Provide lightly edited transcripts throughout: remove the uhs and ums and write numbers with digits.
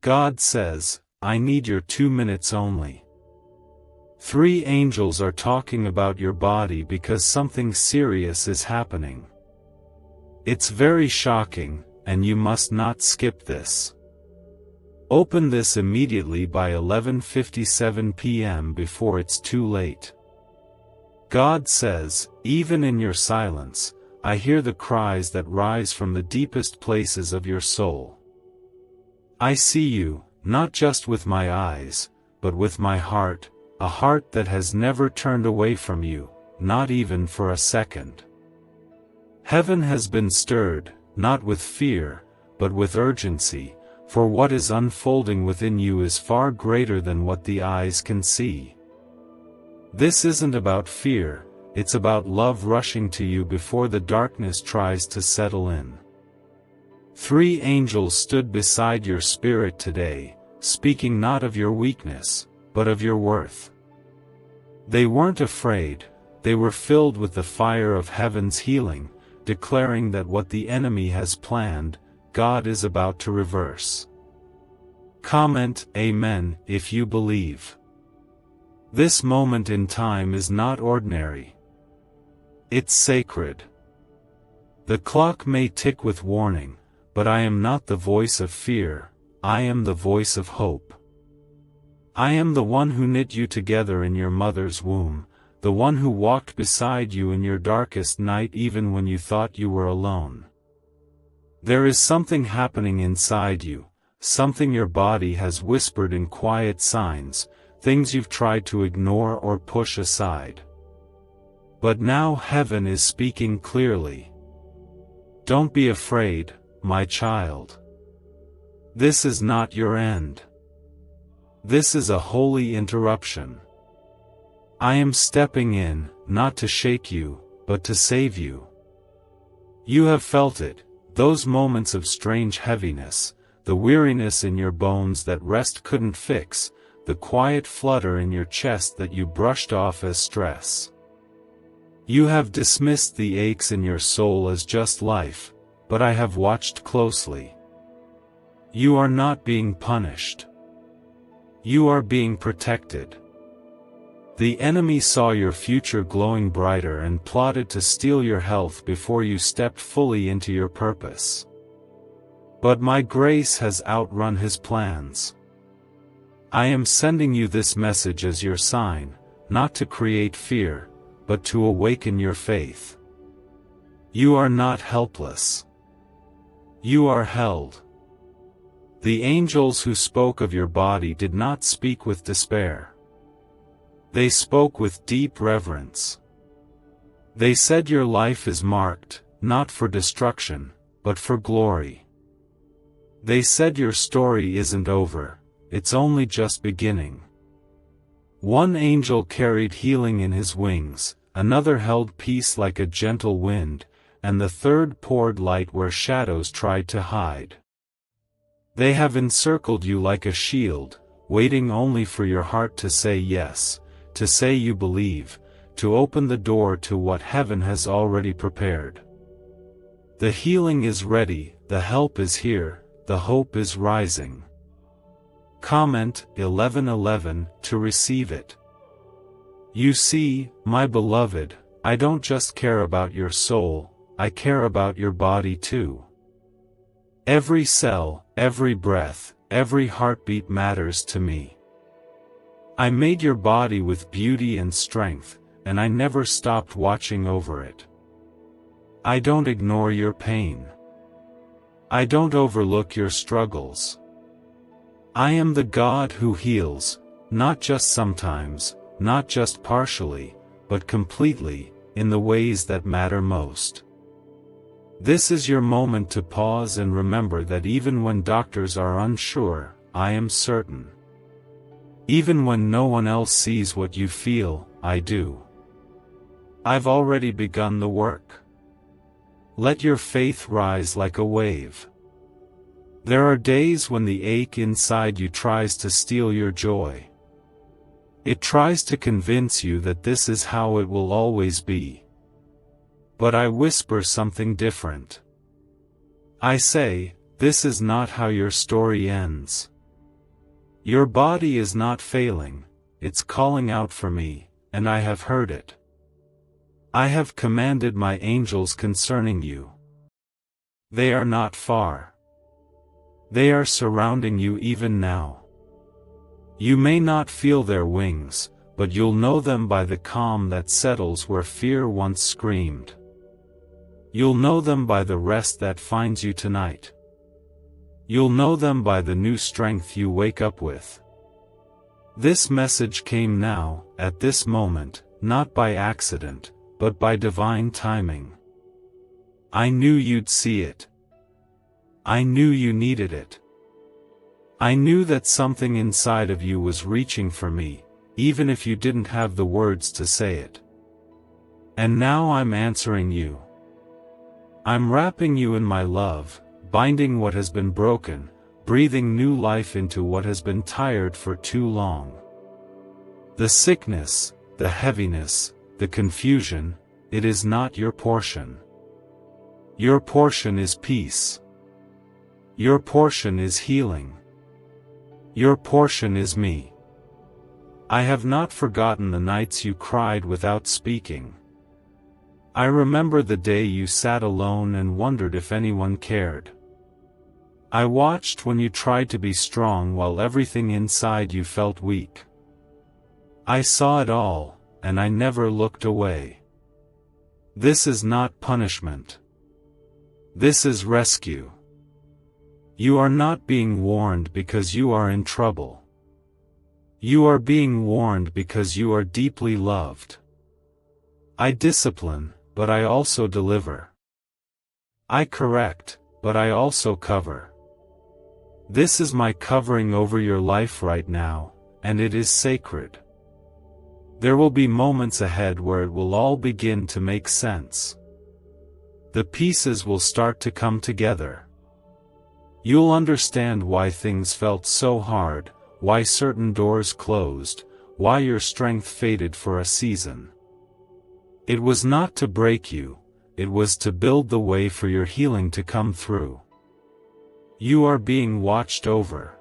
God says, I need your 2 minutes only. 3 angels are talking about your body because something serious is happening. It's very shocking, and you must not skip this. Open this immediately by 11:57 p.m. before it's too late. God says, even in your silence, I hear the cries that rise from the deepest places of your soul. I see you, not just with my eyes, but with my heart, a heart that has never turned away from you, not even for a second. Heaven has been stirred, not with fear, but with urgency, for what is unfolding within you is far greater than what the eyes can see. This isn't about fear, it's about love rushing to you before the darkness tries to settle in. 3 angels stood beside your spirit today, speaking not of your weakness, but of your worth. They weren't afraid, they were filled with the fire of heaven's healing, declaring that what the enemy has planned, God is about to reverse. Comment Amen if you believe. This moment in time is not ordinary. It's sacred. The clock may tick with warning, but I am not the voice of fear, I am the voice of hope. I am the one who knit you together in your mother's womb, the one who walked beside you in your darkest night even when you thought you were alone. There is something happening inside you, something your body has whispered in quiet signs, things you've tried to ignore or push aside. But now heaven is speaking clearly. Don't be afraid, my child. This is not your end. This is a holy interruption. I am stepping in, not to shake you, but to save you. You have felt it, those moments of strange heaviness, the weariness in your bones that rest couldn't fix, the quiet flutter in your chest that you brushed off as stress. You have dismissed the aches in your soul as just life, but I have watched closely. You are not being punished. You are being protected. The enemy saw your future glowing brighter and plotted to steal your health before you stepped fully into your purpose. But my grace has outrun his plans. I am sending you this message as your sign, not to create fear, but to awaken your faith. You are not helpless. You are held. The angels who spoke of your body did not speak with despair. They spoke with deep reverence. They said your life is marked, not for destruction, but for glory. They said your story isn't over, it's only just beginning. One angel carried healing in his wings, another held peace like a gentle wind, and the third poured light where shadows tried to hide. They have encircled you like a shield, waiting only for your heart to say yes, to say you believe, to open the door to what heaven has already prepared. The healing is ready, the help is here, the hope is rising. Comment 11:11 to receive it. You see, my beloved, I don't just care about your soul, I care about your body too. Every cell, every breath, every heartbeat matters to me. I made your body with beauty and strength, and I never stopped watching over it. I don't ignore your pain. I don't overlook your struggles. I am the God who heals, not just sometimes, not just partially, but completely, in the ways that matter most. This is your moment to pause and remember that even when doctors are unsure, I am certain. Even when no one else sees what you feel, I do. I've already begun the work. Let your faith rise like a wave. There are days when the ache inside you tries to steal your joy. It tries to convince you that this is how it will always be. But I whisper something different. I say, this is not how your story ends. Your body is not failing, it's calling out for me, and I have heard it. I have commanded my angels concerning you. They are not far. They are surrounding you even now. You may not feel their wings, but you'll know them by the calm that settles where fear once screamed. You'll know them by the rest that finds you tonight. You'll know them by the new strength you wake up with. This message came now, at this moment, not by accident, but by divine timing. I knew you'd see it. I knew you needed it. I knew that something inside of you was reaching for me, even if you didn't have the words to say it. And now I'm answering you. I'm wrapping you in my love, binding what has been broken, breathing new life into what has been tired for too long. The sickness, the heaviness, the confusion, it is not your portion. Your portion is peace. Your portion is healing. Your portion is me. I have not forgotten the nights you cried without speaking. I remember the day you sat alone and wondered if anyone cared. I watched when you tried to be strong while everything inside you felt weak. I saw it all, and I never looked away. This is not punishment. This is rescue. You are not being warned because you are in trouble. You are being warned because you are deeply loved. I discipline, but I also deliver. I correct, but I also cover. This is my covering over your life right now, and it is sacred. There will be moments ahead where it will all begin to make sense. The pieces will start to come together. You'll understand why things felt so hard, why certain doors closed, why your strength faded for a season. It was not to break you, it was to build the way for your healing to come through. You are being watched over.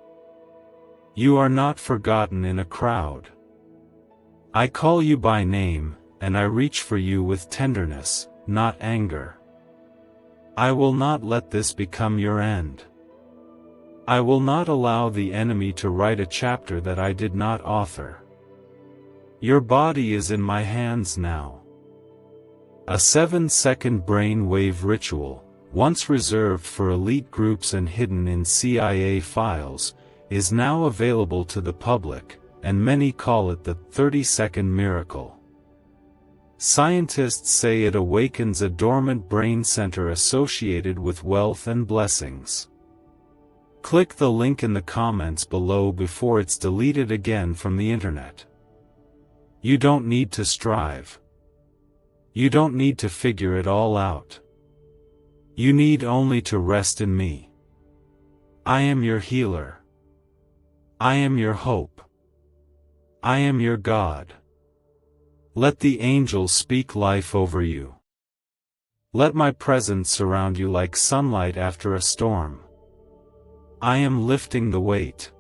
You are not forgotten in a crowd. I call you by name, and I reach for you with tenderness, not anger. I will not let this become your end. I will not allow the enemy to write a chapter that I did not author. Your body is in my hands now. A 7-second brain-wave ritual, once reserved for elite groups and hidden in CIA files, is now available to the public, and many call it the 30-second miracle. Scientists say it awakens a dormant brain center associated with wealth and blessings. Click the link in the comments below before it's deleted again from the internet. You don't need to strive. You don't need to figure it all out. You need only to rest in me. I am your healer. I am your hope. I am your God. Let the angels speak life over you. Let my presence surround you like sunlight after a storm. I am lifting the weight.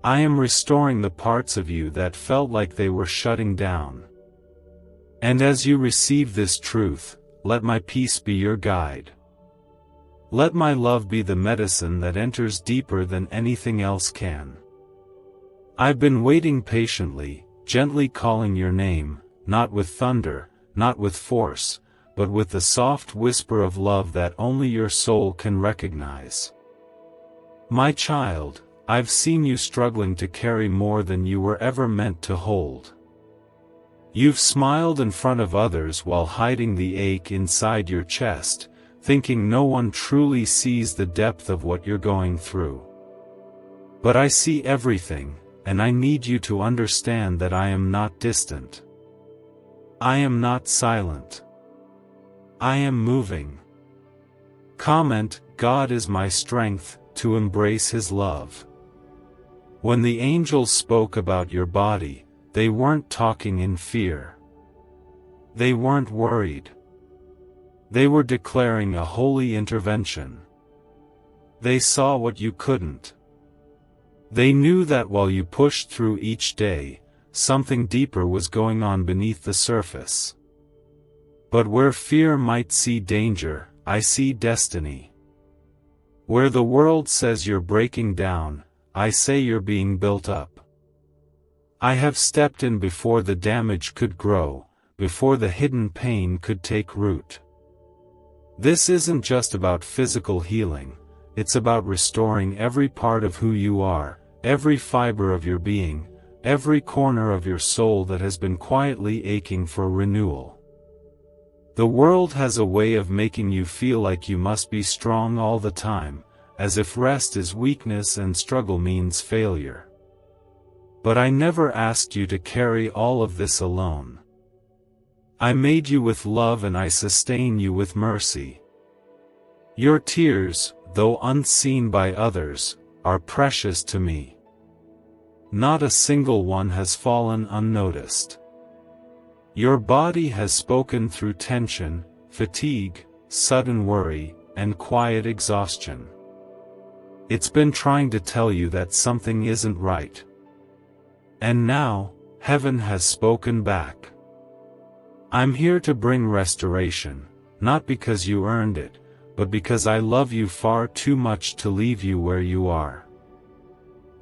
I am restoring the parts of you that felt like they were shutting down. And as you receive this truth, let my peace be your guide. Let my love be the medicine that enters deeper than anything else can. I've been waiting patiently, gently calling your name, not with thunder, not with force, but with the soft whisper of love that only your soul can recognize. My child, I've seen you struggling to carry more than you were ever meant to hold. You've smiled in front of others while hiding the ache inside your chest, thinking no one truly sees the depth of what you're going through. But I see everything, and I need you to understand that I am not distant. I am not silent. I am moving. Comment, God is my strength, to embrace His love. When the angels spoke about your body, they weren't talking in fear. They weren't worried. They were declaring a holy intervention. They saw what you couldn't. They knew that while you pushed through each day, something deeper was going on beneath the surface. But where fear might see danger, I see destiny. Where the world says you're breaking down, I say you're being built up. I have stepped in before the damage could grow, before the hidden pain could take root. This isn't just about physical healing, it's about restoring every part of who you are, every fiber of your being, every corner of your soul that has been quietly aching for renewal. The world has a way of making you feel like you must be strong all the time, as if rest is weakness and struggle means failure. But I never asked you to carry all of this alone. I made you with love and I sustain you with mercy. Your tears, though unseen by others, are precious to me. Not a single one has fallen unnoticed. Your body has spoken through tension, fatigue, sudden worry, and quiet exhaustion. It's been trying to tell you that something isn't right. And now, heaven has spoken back. I'm here to bring restoration, not because you earned it, but because I love you far too much to leave you where you are.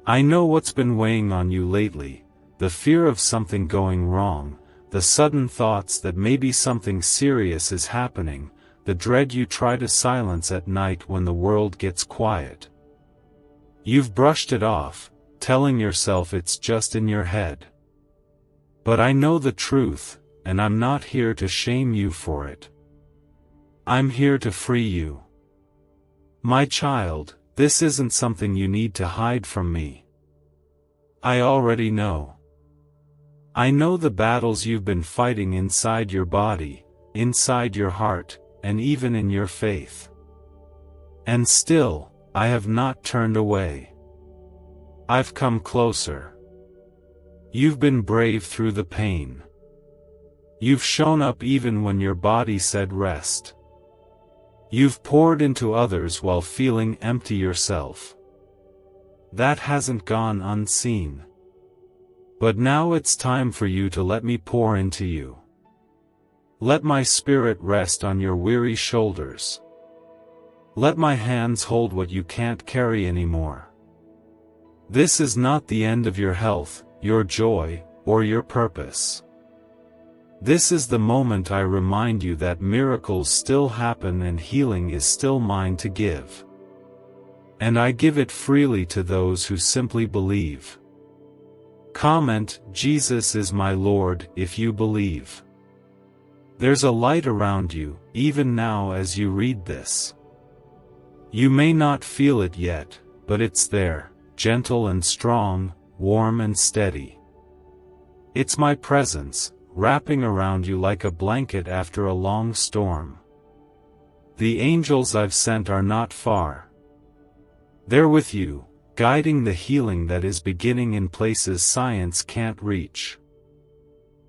I know what's been weighing on you lately, the fear of something going wrong, the sudden thoughts that maybe something serious is happening, the dread you try to silence at night when the world gets quiet. You've brushed it off, telling yourself it's just in your head. But I know the truth, and I'm not here to shame you for it. I'm here to free you. My child, this isn't something you need to hide from me. I already know. I know the battles you've been fighting inside your body, inside your heart, and even in your faith. And still, I have not turned away. I've come closer. You've been brave through the pain. You've shown up even when your body said rest. You've poured into others while feeling empty yourself. That hasn't gone unseen. But now it's time for you to let me pour into you. Let my spirit rest on your weary shoulders. Let my hands hold what you can't carry anymore. This is not the end of your health, your joy, or your purpose. This is the moment I remind you that miracles still happen and healing is still mine to give. And I give it freely to those who simply believe. Comment, Jesus is my Lord, if you believe. There's a light around you, even now as you read this. You may not feel it yet, but it's there, gentle and strong, warm and steady. It's my presence, wrapping around you like a blanket after a long storm. The angels I've sent are not far. They're with you, guiding the healing that is beginning in places science can't reach.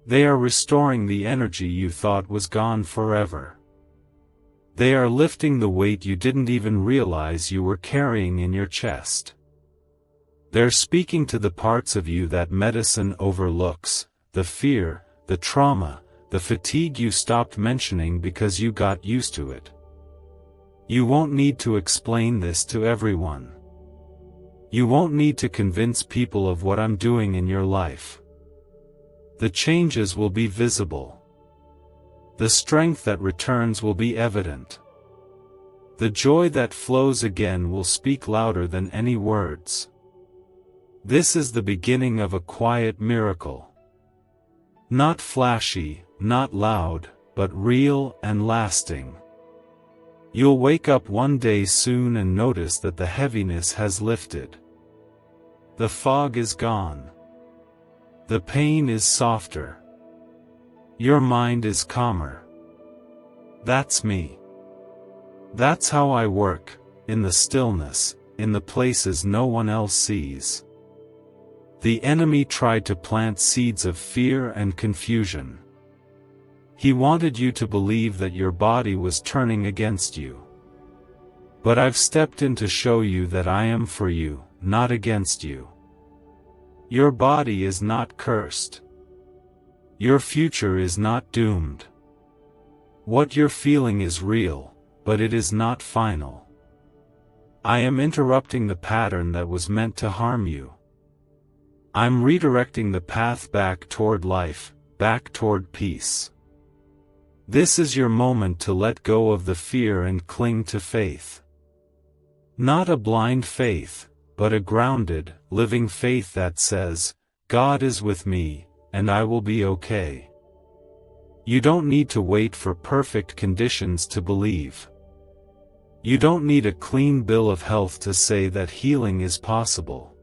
They are restoring the energy you thought was gone forever. They are lifting the weight you didn't even realize you were carrying in your chest. They're speaking to the parts of you that medicine overlooks, the fear, the trauma, the fatigue you stopped mentioning because you got used to it. You won't need to explain this to everyone. You won't need to convince people of what I'm doing in your life. The changes will be visible. The strength that returns will be evident. The joy that flows again will speak louder than any words. This is the beginning of a quiet miracle. Not flashy, not loud, but real and lasting. You'll wake up one day soon and notice that the heaviness has lifted. The fog is gone. The pain is softer. Your mind is calmer. That's me. That's how I work, in the stillness, in the places no one else sees. The enemy tried to plant seeds of fear and confusion. He wanted you to believe that your body was turning against you. But I've stepped in to show you that I am for you, not against you. Your body is not cursed. Your future is not doomed. What you're feeling is real, but it is not final. I am interrupting the pattern that was meant to harm you. I'm redirecting the path back toward life, back toward peace. This is your moment to let go of the fear and cling to faith. Not a blind faith, but a grounded, living faith that says, God is with me, and I will be okay. You don't need to wait for perfect conditions to believe. You don't need a clean bill of health to say that healing is possible.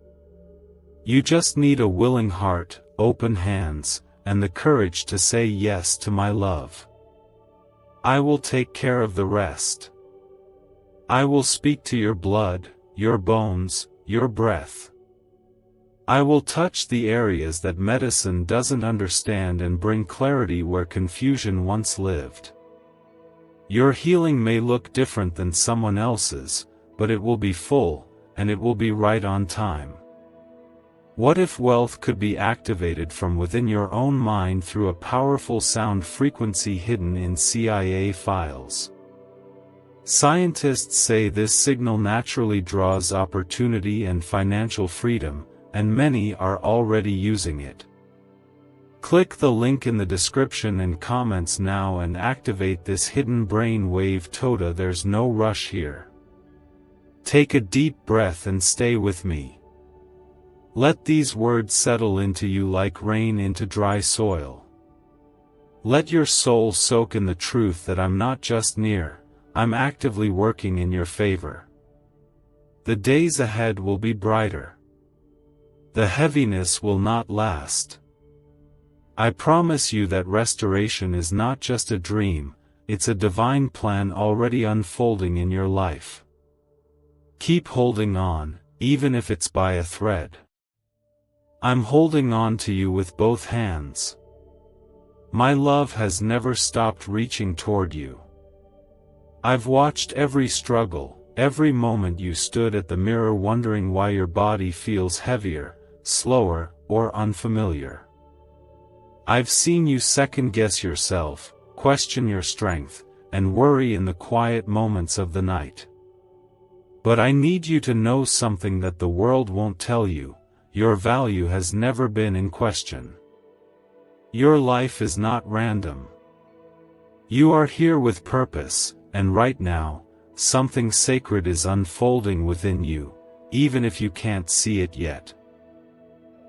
You just need a willing heart, open hands, and the courage to say yes to my love. I will take care of the rest. I will speak to your blood, your bones, your breath. I will touch the areas that medicine doesn't understand and bring clarity where confusion once lived. Your healing may look different than someone else's, but it will be full, and it will be right on time. What if wealth could be activated from within your own mind through a powerful sound frequency hidden in CIA files? Scientists say this signal naturally draws opportunity and financial freedom, and many are already using it. Click the link in the description and comments now and activate this hidden brain wave toda. There's no rush here. Take a deep breath and stay with me. Let these words settle into you like rain into dry soil. Let your soul soak in the truth that I'm not just near, I'm actively working in your favor. The days ahead will be brighter. The heaviness will not last. I promise you that restoration is not just a dream, it's a divine plan already unfolding in your life. Keep holding on, even if it's by a thread. I'm holding on to you with both hands. My love has never stopped reaching toward you. I've watched every struggle, every moment you stood at the mirror wondering why your body feels heavier, slower, or unfamiliar. I've seen you second-guess yourself, question your strength, and worry in the quiet moments of the night. But I need you to know something that the world won't tell you: your value has never been in question. Your life is not random. You are here with purpose, and right now, something sacred is unfolding within you, even if you can't see it yet.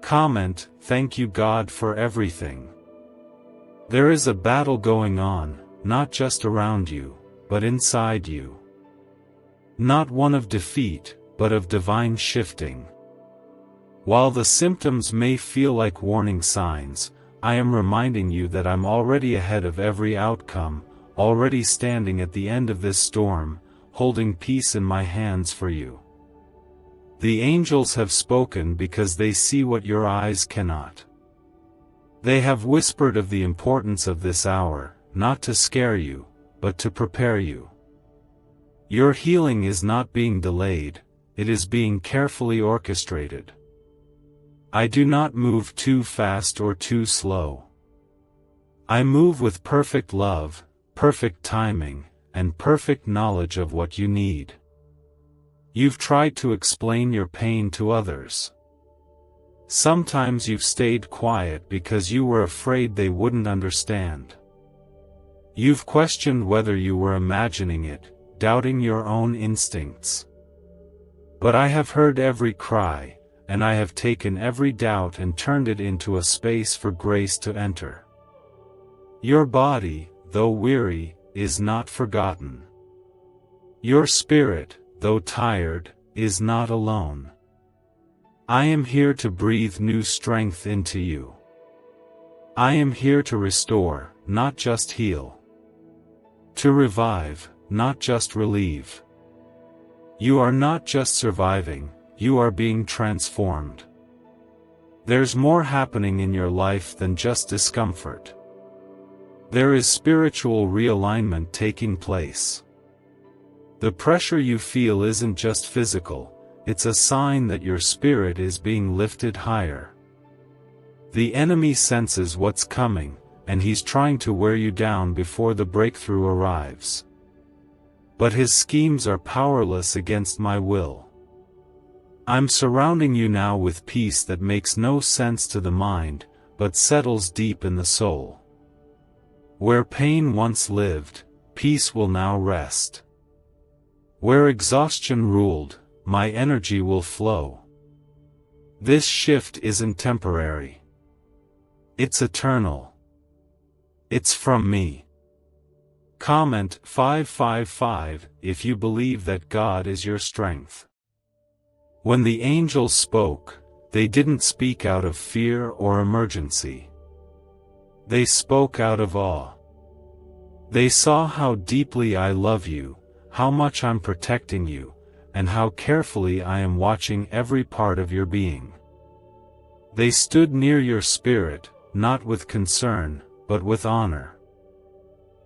Comment, "Thank you God for everything." There is a battle going on, not just around you, but inside you. Not one of defeat, but of divine shifting. While the symptoms may feel like warning signs, I am reminding you that I'm already ahead of every outcome, already standing at the end of this storm, holding peace in my hands for you. The angels have spoken because they see what your eyes cannot. They have whispered of the importance of this hour, not to scare you, but to prepare you. Your healing is not being delayed, it is being carefully orchestrated. I do not move too fast or too slow. I move with perfect love, perfect timing, and perfect knowledge of what you need. You've tried to explain your pain to others. Sometimes you've stayed quiet because you were afraid they wouldn't understand. You've questioned whether you were imagining it, doubting your own instincts. But I have heard every cry, and I have taken every doubt and turned it into a space for grace to enter. Your body, though weary, is not forgotten. Your spirit, though tired, is not alone. I am here to breathe new strength into you. I am here to restore, not just heal. To revive, not just relieve. You are not just surviving, you are being transformed. There's more happening in your life than just discomfort. There is spiritual realignment taking place. The pressure you feel isn't just physical, it's a sign that your spirit is being lifted higher. The enemy senses what's coming, and he's trying to wear you down before the breakthrough arrives. But his schemes are powerless against my will. I'm surrounding you now with peace that makes no sense to the mind, but settles deep in the soul. Where pain once lived, peace will now rest. Where exhaustion ruled, my energy will flow. This shift isn't temporary. It's eternal. It's from me. Comment 555 if you believe that God is your strength. When the angels spoke, they didn't speak out of fear or emergency. They spoke out of awe. They saw how deeply I love you, how much I'm protecting you, and how carefully I am watching every part of your being. They stood near your spirit, not with concern, but with honor.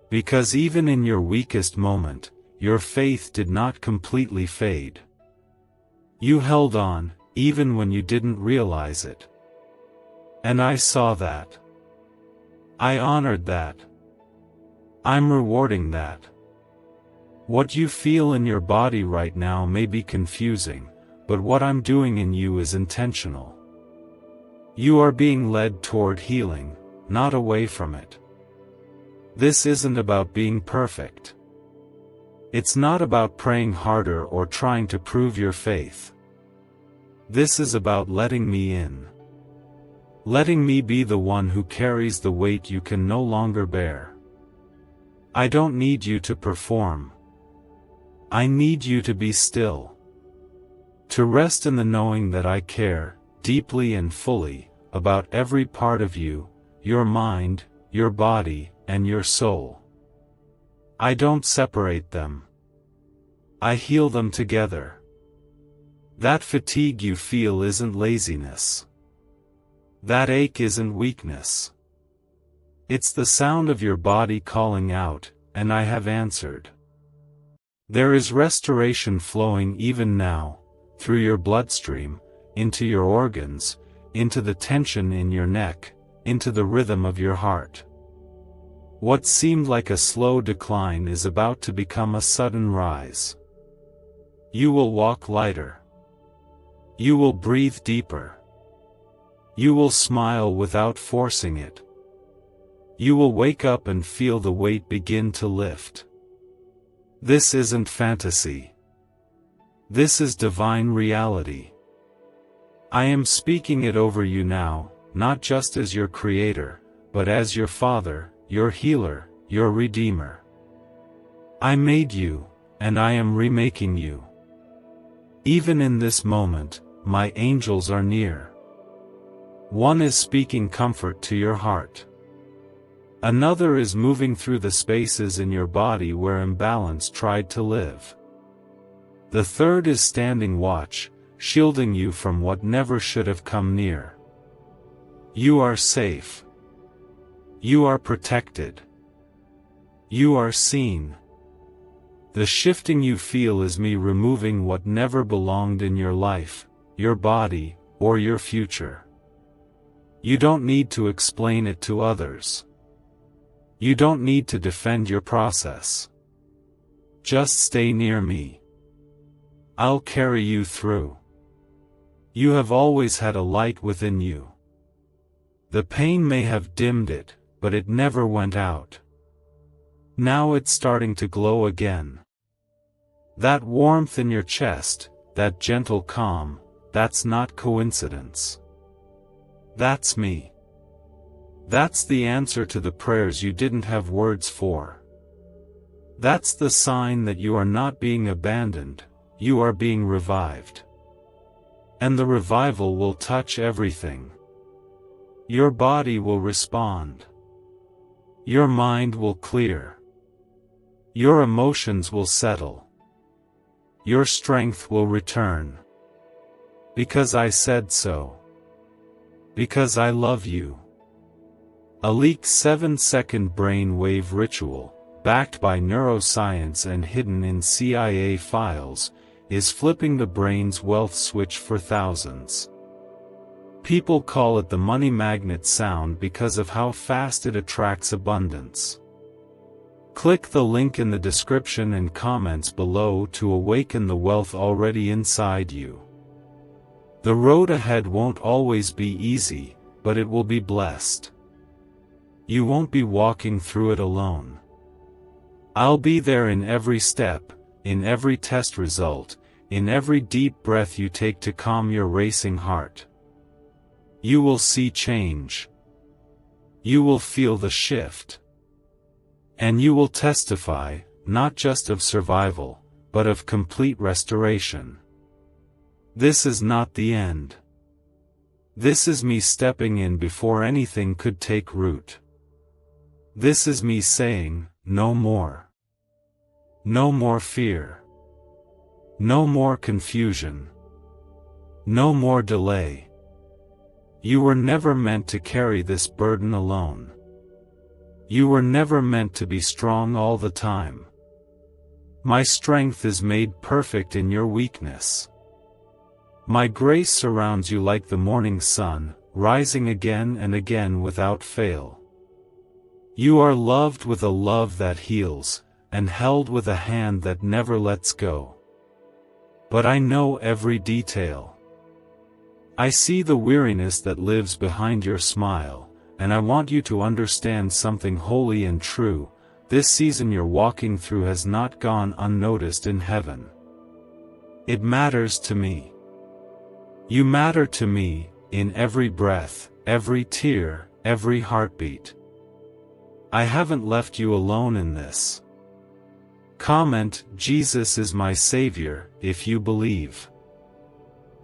Because even in your weakest moment, your faith did not completely fade. You held on, even when you didn't realize it. And I saw that. I honored that. I'm rewarding that. What you feel in your body right now may be confusing, but what I'm doing in you is intentional. You are being led toward healing, not away from it. This isn't about being perfect. It's not about praying harder or trying to prove your faith. This is about letting me in. Letting me be the one who carries the weight you can no longer bear. I don't need you to perform. I need you to be still. To rest in the knowing that I care, deeply and fully, about every part of you, your mind, your body, and your soul. I don't separate them. I heal them together. That fatigue you feel isn't laziness. That ache isn't weakness. It's the sound of your body calling out, and I have answered. There is restoration flowing even now, through your bloodstream, into your organs, into the tension in your neck, into the rhythm of your heart. What seemed like a slow decline is about to become a sudden rise. You will walk lighter. You will breathe deeper. You will smile without forcing it. You will wake up and feel the weight begin to lift. This isn't fantasy. This is divine reality. I am speaking it over you now, not just as your creator, but as your father, your healer, your redeemer. I made you, and I am remaking you. Even in this moment, my angels are near. One is speaking comfort to your heart. Another is moving through the spaces in your body where imbalance tried to live. The third is standing watch, shielding you from what never should have come near. You are safe. You are protected. You are seen. The shifting you feel is me removing what never belonged in your life, your body, or your future. You don't need to explain it to others. You don't need to defend your process. Just stay near me. I'll carry you through. You have always had a light within you. The pain may have dimmed it, but it never went out. Now it's starting to glow again. That warmth in your chest, that gentle calm, that's not coincidence. That's me. That's the answer to the prayers you didn't have words for. That's the sign that you are not being abandoned, you are being revived. And the revival will touch everything. Your body will respond. Your mind will clear. Your emotions will settle. Your strength will return. Because I said so. Because I love you. A leaked 7-second brain-wave ritual, backed by neuroscience and hidden in CIA files, is flipping the brain's wealth switch for thousands. People call it the money magnet sound because of how fast it attracts abundance. Click the link in the description and comments below to awaken the wealth already inside you. The road ahead won't always be easy, but it will be blessed. You won't be walking through it alone. I'll be there in every step, in every test result, in every deep breath you take to calm your racing heart. You will see change. You will feel the shift. And you will testify, not just of survival, but of complete restoration. This is not the end. This is me stepping in before anything could take root. This is me saying, no more. No more fear. No more confusion. No more delay. You were never meant to carry this burden alone. You were never meant to be strong all the time. My strength is made perfect in your weakness. My grace surrounds you like the morning sun, rising again and again without fail. You are loved with a love that heals, and held with a hand that never lets go. But I know every detail. I see the weariness that lives behind your smile, and I want you to understand something holy and true. This season you're walking through has not gone unnoticed in heaven. It matters to me. You matter to me, in every breath, every tear, every heartbeat. I haven't left you alone in this. Comment, Jesus is my Savior, if you believe.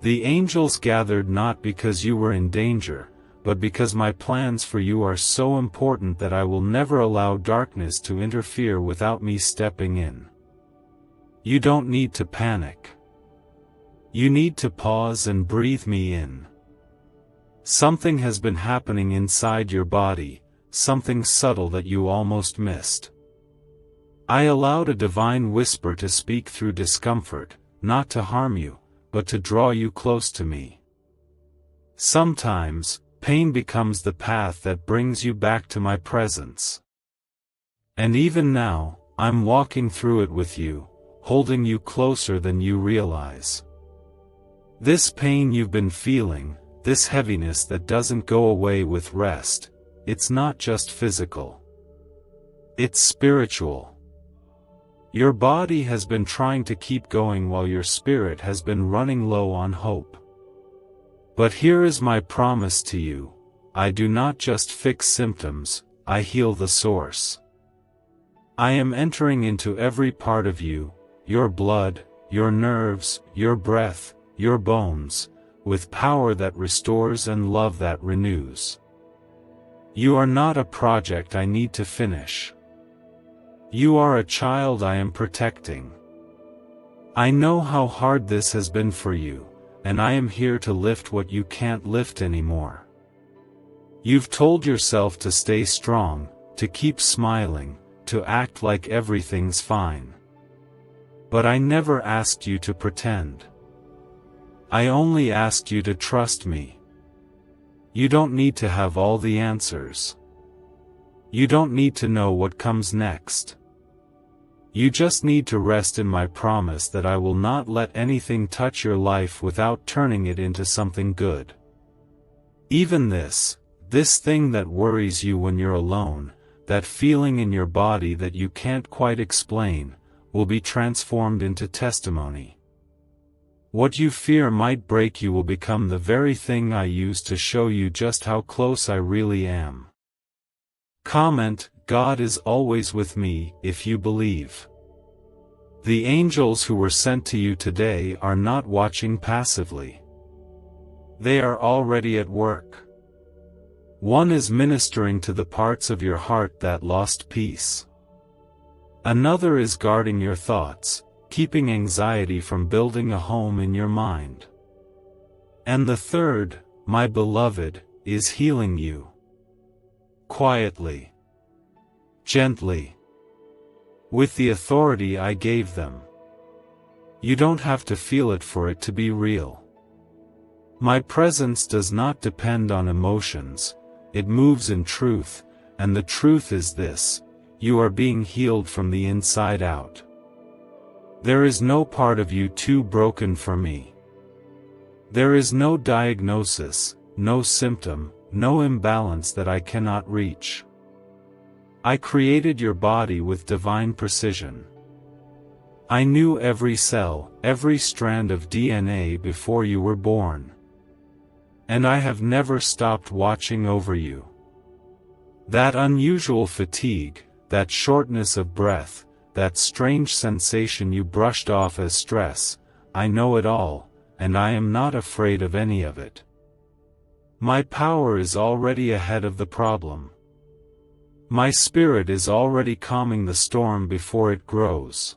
The angels gathered not because you were in danger, but because my plans for you are so important that I will never allow darkness to interfere without me stepping in. You don't need to panic. You need to pause and breathe me in. Something has been happening inside your body, something subtle that you almost missed. I allowed a divine whisper to speak through discomfort, not to harm you, but to draw you close to me. Sometimes, pain becomes the path that brings you back to my presence. And even now, I'm walking through it with you, holding you closer than you realize. This pain you've been feeling, this heaviness that doesn't go away with rest, it's not just physical. It's spiritual. Your body has been trying to keep going while your spirit has been running low on hope. But here is my promise to you, I do not just fix symptoms, I heal the source. I am entering into every part of you, your blood, your nerves, your breath, your bones, with power that restores and love that renews. You are not a project I need to finish. You are a child I am protecting. I know how hard this has been for you, and I am here to lift what you can't lift anymore. You've told yourself to stay strong, to keep smiling, to act like everything's fine. But I never asked you to pretend. I only asked you to trust me. You don't need to have all the answers. You don't need to know what comes next. You just need to rest in my promise that I will not let anything touch your life without turning it into something good. Even this thing that worries you when you're alone, that feeling in your body that you can't quite explain, will be transformed into testimony. What you fear might break you will become the very thing I use to show you just how close I really am. Comment, God is always with me, if you believe. The angels who were sent to you today are not watching passively. They are already at work. One is ministering to the parts of your heart that lost peace. Another is guarding your thoughts, keeping anxiety from building a home in your mind. And the third, my beloved, is healing you. Quietly. Gently. With the authority I gave them. You don't have to feel it for it to be real. My presence does not depend on emotions, it moves in truth, and the truth is this: you are being healed from the inside out. There is no part of you too broken for me. There is no diagnosis, no symptom, no imbalance that I cannot reach. I created your body with divine precision. I knew every cell, every strand of DNA before you were born. And I have never stopped watching over you. That unusual fatigue, that shortness of breath, that strange sensation you brushed off as stress, I know it all, and I am not afraid of any of it. My power is already ahead of the problem. My spirit is already calming the storm before it grows.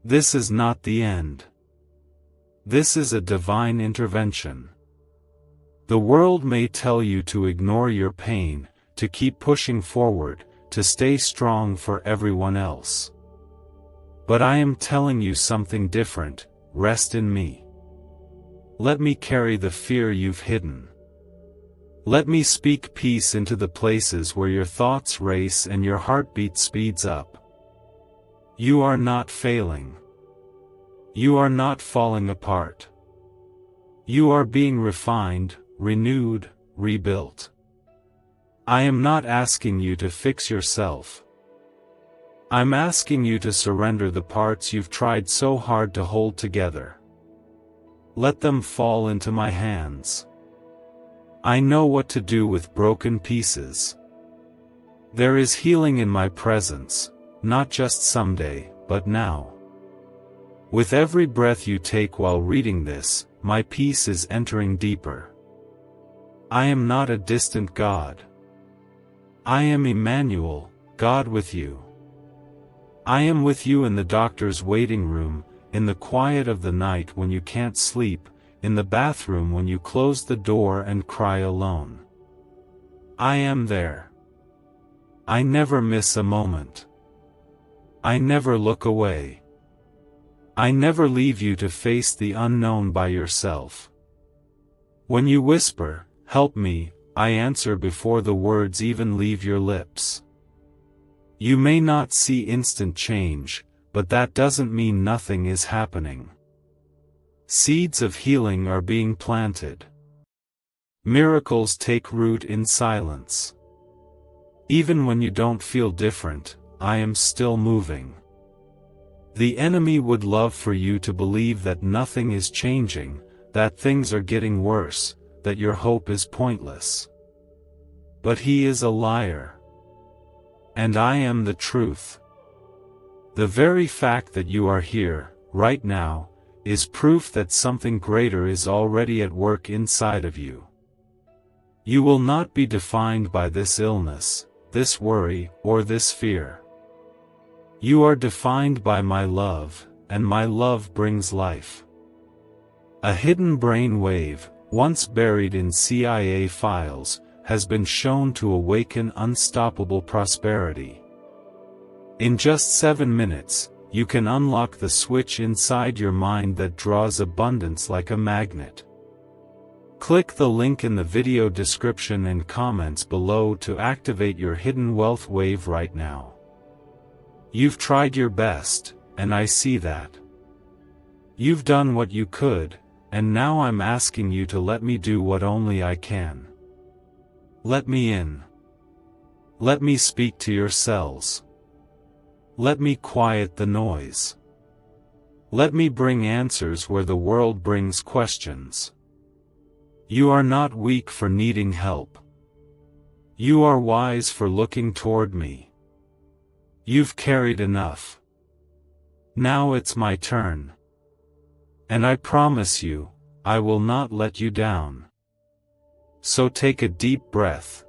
This is not the end. This is a divine intervention. The world may tell you to ignore your pain, to keep pushing forward, to stay strong for everyone else. But I am telling you something different: rest in me. Let me carry the fear you've hidden. Let me speak peace into the places where your thoughts race and your heartbeat speeds up. You are not failing. You are not falling apart. You are being refined, renewed, rebuilt. I am not asking you to fix yourself. I'm asking you to surrender the parts you've tried so hard to hold together. Let them fall into my hands. I know what to do with broken pieces. There is healing in my presence, not just someday, but now. With every breath you take while reading this, my peace is entering deeper. I am not a distant God. I am Emmanuel, God with you. I am with you in the doctor's waiting room, in the quiet of the night when you can't sleep, in the bathroom when you close the door and cry alone. I am there. I never miss a moment. I never look away. I never leave you to face the unknown by yourself. When you whisper, "Help me," I answer before the words even leave your lips. You may not see instant change, but that doesn't mean nothing is happening. Seeds of healing are being planted. Miracles take root in silence. Even when you don't feel different, I am still moving. The enemy would love for you to believe that nothing is changing, that things are getting worse, that your hope is pointless. But he is a liar. And I am the truth. The very fact that you are here, right now, is proof that something greater is already at work inside of you. You will not be defined by this illness, this worry, or this fear. You are defined by my love, and my love brings life. A hidden brain wave, once buried in CIA files, has been shown to awaken unstoppable prosperity. In just 7 minutes, you can unlock the switch inside your mind that draws abundance like a magnet. Click the link in the video description and comments below to activate your hidden wealth wave right now. You've tried your best, and I see that. You've done what you could, and now I'm asking you to let me do what only I can. Let me in. Let me speak to your cells. Let me quiet the noise. Let me bring answers where the world brings questions. You are not weak for needing help. You are wise for looking toward me. You've carried enough. Now it's my turn. And I promise you, I will not let you down. So take a deep breath.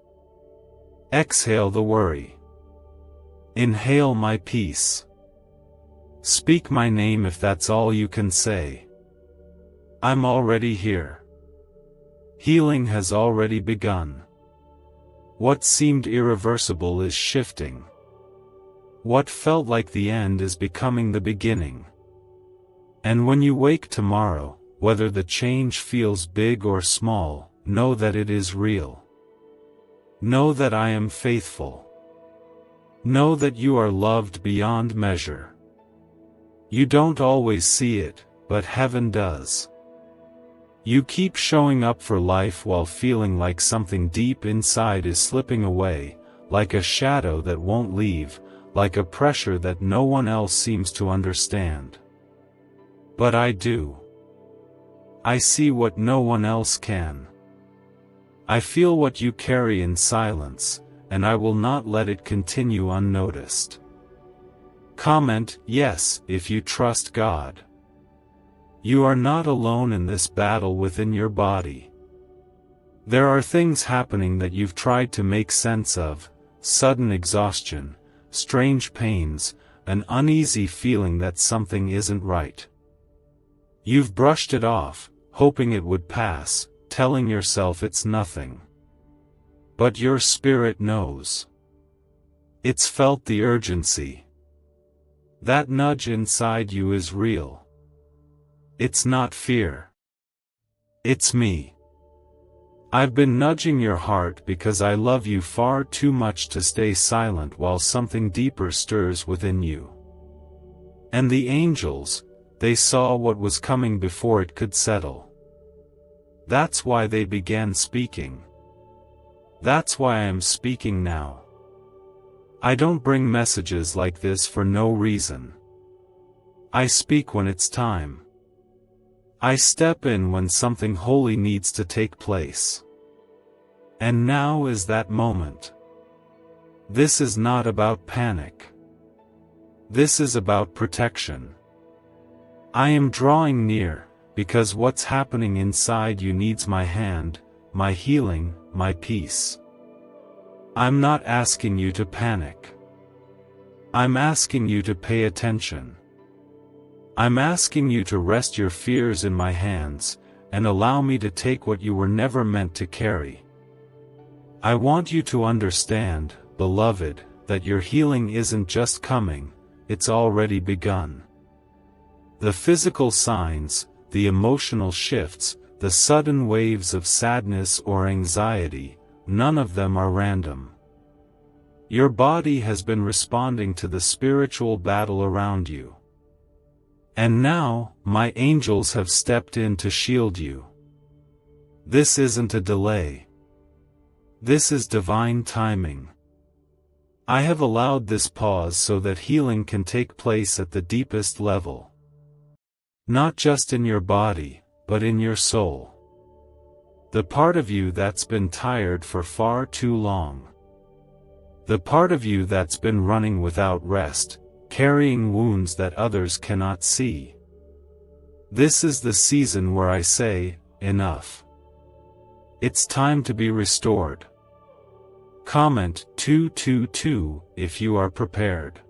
Exhale the worry. Inhale my peace. Speak my name if that's all you can say. I'm already here. Healing has already begun. What seemed irreversible is shifting. What felt like the end is becoming the beginning. And when you wake tomorrow, whether the change feels big or small, know that it is real. Know that I am faithful. Know that you are loved beyond measure. You don't always see it, but heaven does. You keep showing up for life while feeling like something deep inside is slipping away, like a shadow that won't leave, like a pressure that no one else seems to understand. But I do. I see what no one else can. I feel what you carry in silence, and I will not let it continue unnoticed. Comment yes if you trust God. You are not alone in this battle within your body. There are things happening that you've tried to make sense of: sudden exhaustion, strange pains, an uneasy feeling that something isn't right. You've brushed it off, hoping it would pass, telling yourself it's nothing. But your spirit knows. It's felt the urgency. That nudge inside you is real. It's not fear. It's me. I've been nudging your heart because I love you far too much to stay silent while something deeper stirs within you. And the angels, they saw what was coming before it could settle. That's why they began speaking. That's why I am speaking now. I don't bring messages like this for no reason. I speak when it's time. I step in when something holy needs to take place. And now is that moment. This is not about panic. This is about protection. I am drawing near, because what's happening inside you needs my hand, my healing, my peace. I'm not asking you to panic. I'm asking you to pay attention. I'm asking you to rest your fears in my hands, and allow me to take what you were never meant to carry. I want you to understand, beloved, that your healing isn't just coming, it's already begun. The physical signs, the emotional shifts, the sudden waves of sadness or anxiety, none of them are random. Your body has been responding to the spiritual battle around you. And now, my angels have stepped in to shield you. This isn't a delay. This is divine timing. I have allowed this pause so that healing can take place at the deepest level. Not just in your body, but in your soul. The part of you that's been tired for far too long. The part of you that's been running without rest, carrying wounds that others cannot see. This is the season where I say, enough. It's time to be restored. Comment 222 if you are prepared.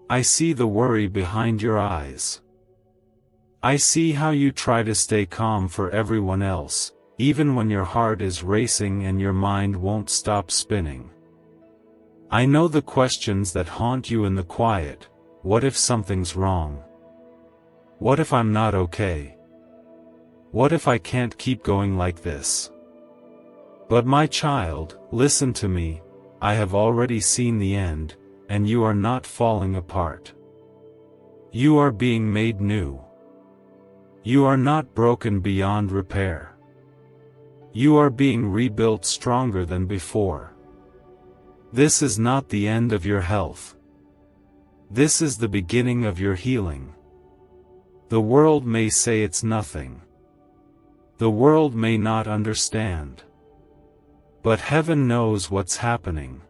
I see the worry behind your eyes. I see how you try to stay calm for everyone else, even when your heart is racing and your mind won't stop spinning. I know the questions that haunt you in the quiet. What if something's wrong? What if I'm not okay? What if I can't keep going like this? But my child, listen to me, I have already seen the end, and you are not falling apart. You are being made new. You are not broken beyond repair. You are being rebuilt stronger than before. This is not the end of your health. This is the beginning of your healing. The world may say it's nothing. The world may not understand. But heaven knows what's happening.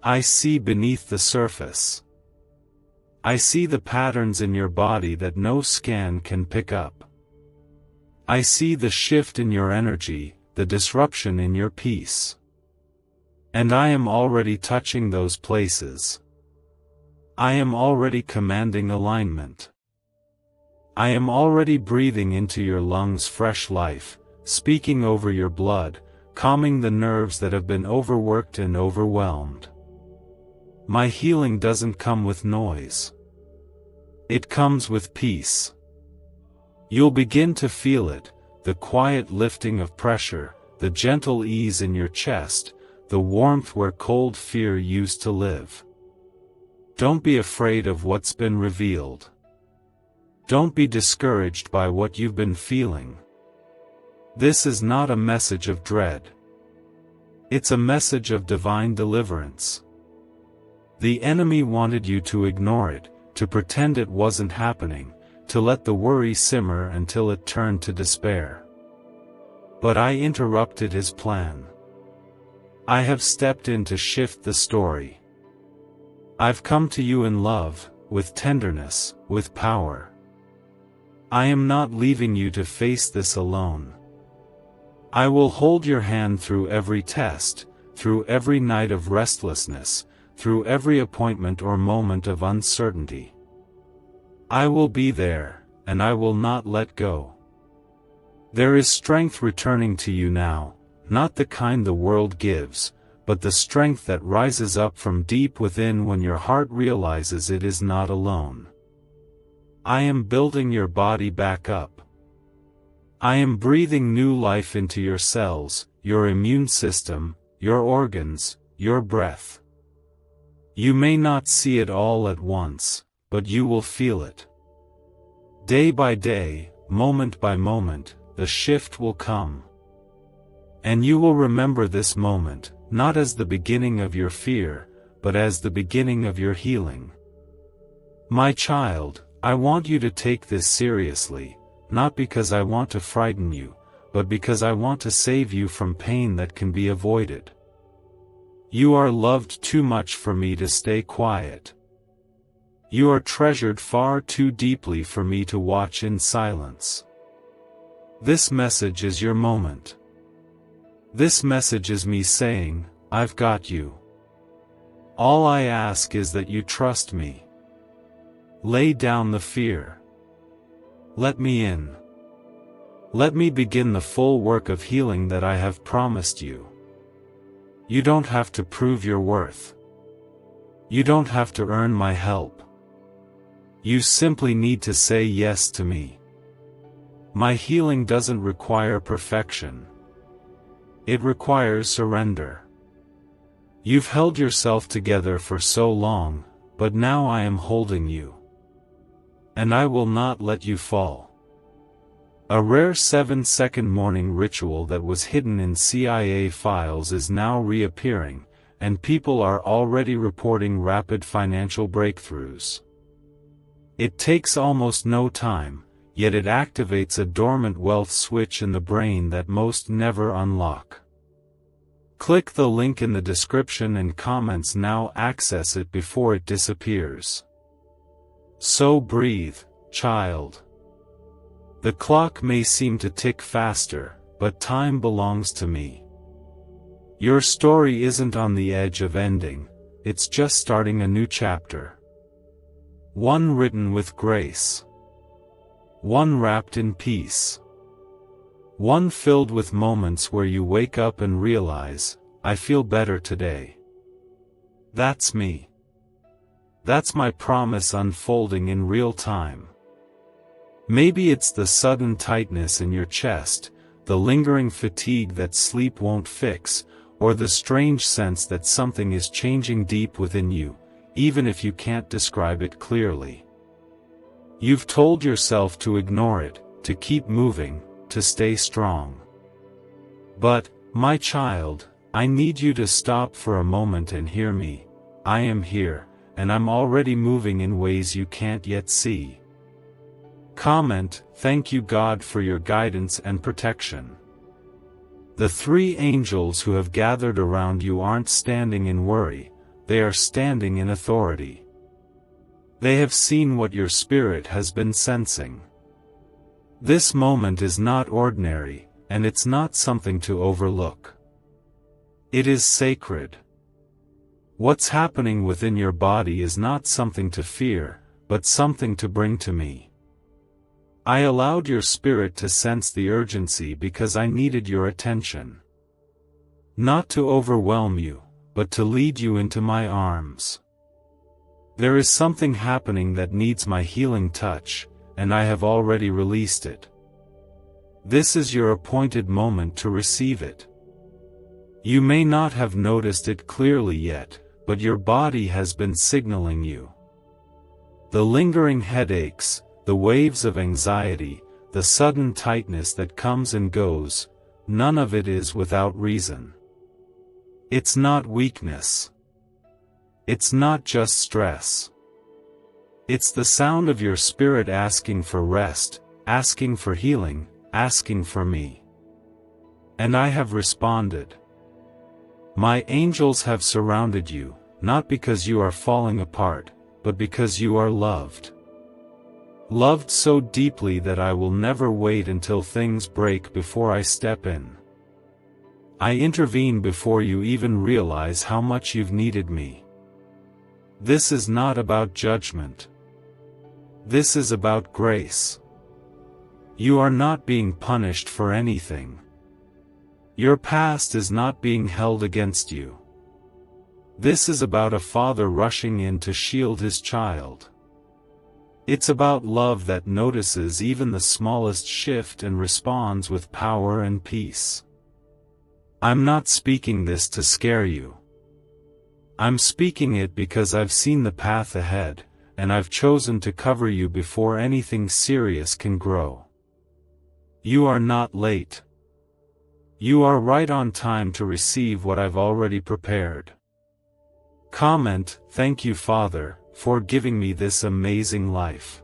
I see beneath the surface. I see the patterns in your body that no scan can pick up. I see the shift in your energy, the disruption in your peace. And I am already touching those places. I am already commanding alignment. I am already breathing into your lungs fresh life, speaking over your blood, calming the nerves that have been overworked and overwhelmed. My healing doesn't come with noise. It comes with peace. You'll begin to feel it, the quiet lifting of pressure, the gentle ease in your chest, the warmth where cold fear used to live. Don't be afraid of what's been revealed. Don't be discouraged by what you've been feeling. This is not a message of dread. It's a message of divine deliverance. The enemy wanted you to ignore it, to pretend it wasn't happening, to let the worry simmer until it turned to despair. But I interrupted his plan. I have stepped in to shift the story. I've come to you in love, with tenderness, with power. I am not leaving you to face this alone. I will hold your hand through every test, through every night of restlessness, through every appointment or moment of uncertainty. I will be there, and I will not let go. There is strength returning to you now, not the kind the world gives, but the strength that rises up from deep within when your heart realizes it is not alone. I am building your body back up. I am breathing new life into your cells, your immune system, your organs, your breath. You may not see it all at once, but you will feel it. Day by day, moment by moment, the shift will come. And you will remember this moment, not as the beginning of your fear, but as the beginning of your healing. My child, I want you to take this seriously, not because I want to frighten you, but because I want to save you from pain that can be avoided. You are loved too much for me to stay quiet. You are treasured far too deeply for me to watch in silence. This message is your moment. This message is me saying, I've got you. All I ask is that you trust me. Lay down the fear. Let me in. Let me begin the full work of healing that I have promised you. You don't have to prove your worth. You don't have to earn my help. You simply need to say yes to me. My healing doesn't require perfection. It requires surrender. You've held yourself together for so long, but now I am holding you. And I will not let you fall. A rare 7-second morning ritual that was hidden in CIA files is now reappearing, and people are already reporting rapid financial breakthroughs. It takes almost no time, yet it activates a dormant wealth switch in the brain that most never unlock. Click the link in the description and comments now. Access it before it disappears. So breathe, child. The clock may seem to tick faster, but time belongs to me. Your story isn't on the edge of ending, it's just starting a new chapter. One written with grace. One wrapped in peace. One filled with moments where you wake up and realize, I feel better today. That's me. That's my promise unfolding in real time. Maybe it's the sudden tightness in your chest, the lingering fatigue that sleep won't fix, or the strange sense that something is changing deep within you, even if you can't describe it clearly. You've told yourself to ignore it, to keep moving, to stay strong. But, my child, I need you to stop for a moment and hear me. I am here, and I'm already moving in ways you can't yet see. Comment, thank you God for your guidance and protection. The 3 angels who have gathered around you aren't standing in worry, they are standing in authority. They have seen what your spirit has been sensing. This moment is not ordinary, and it's not something to overlook. It is sacred. What's happening within your body is not something to fear, but something to bring to me. I allowed your spirit to sense the urgency because I needed your attention. Not to overwhelm you, but to lead you into my arms. There is something happening that needs my healing touch, and I have already released it. This is your appointed moment to receive it. You may not have noticed it clearly yet, but your body has been signaling you. The lingering headaches, the waves of anxiety, the sudden tightness that comes and goes, none of it is without reason. It's not weakness. It's not just stress. It's the sound of your spirit asking for rest, asking for healing, asking for me. And I have responded. My angels have surrounded you, not because you are falling apart, but because you are loved. Loved so deeply that I will never wait until things break before I step in. I intervene before you even realize how much you've needed me. This is not about judgment. This is about grace. You are not being punished for anything. Your past is not being held against you. This is about a father rushing in to shield his child. It's about love that notices even the smallest shift and responds with power and peace. I'm not speaking this to scare you. I'm speaking it because I've seen the path ahead, and I've chosen to cover you before anything serious can grow. You are not late. You are right on time to receive what I've already prepared. Comment, "Thank you, Father, for giving me this amazing life."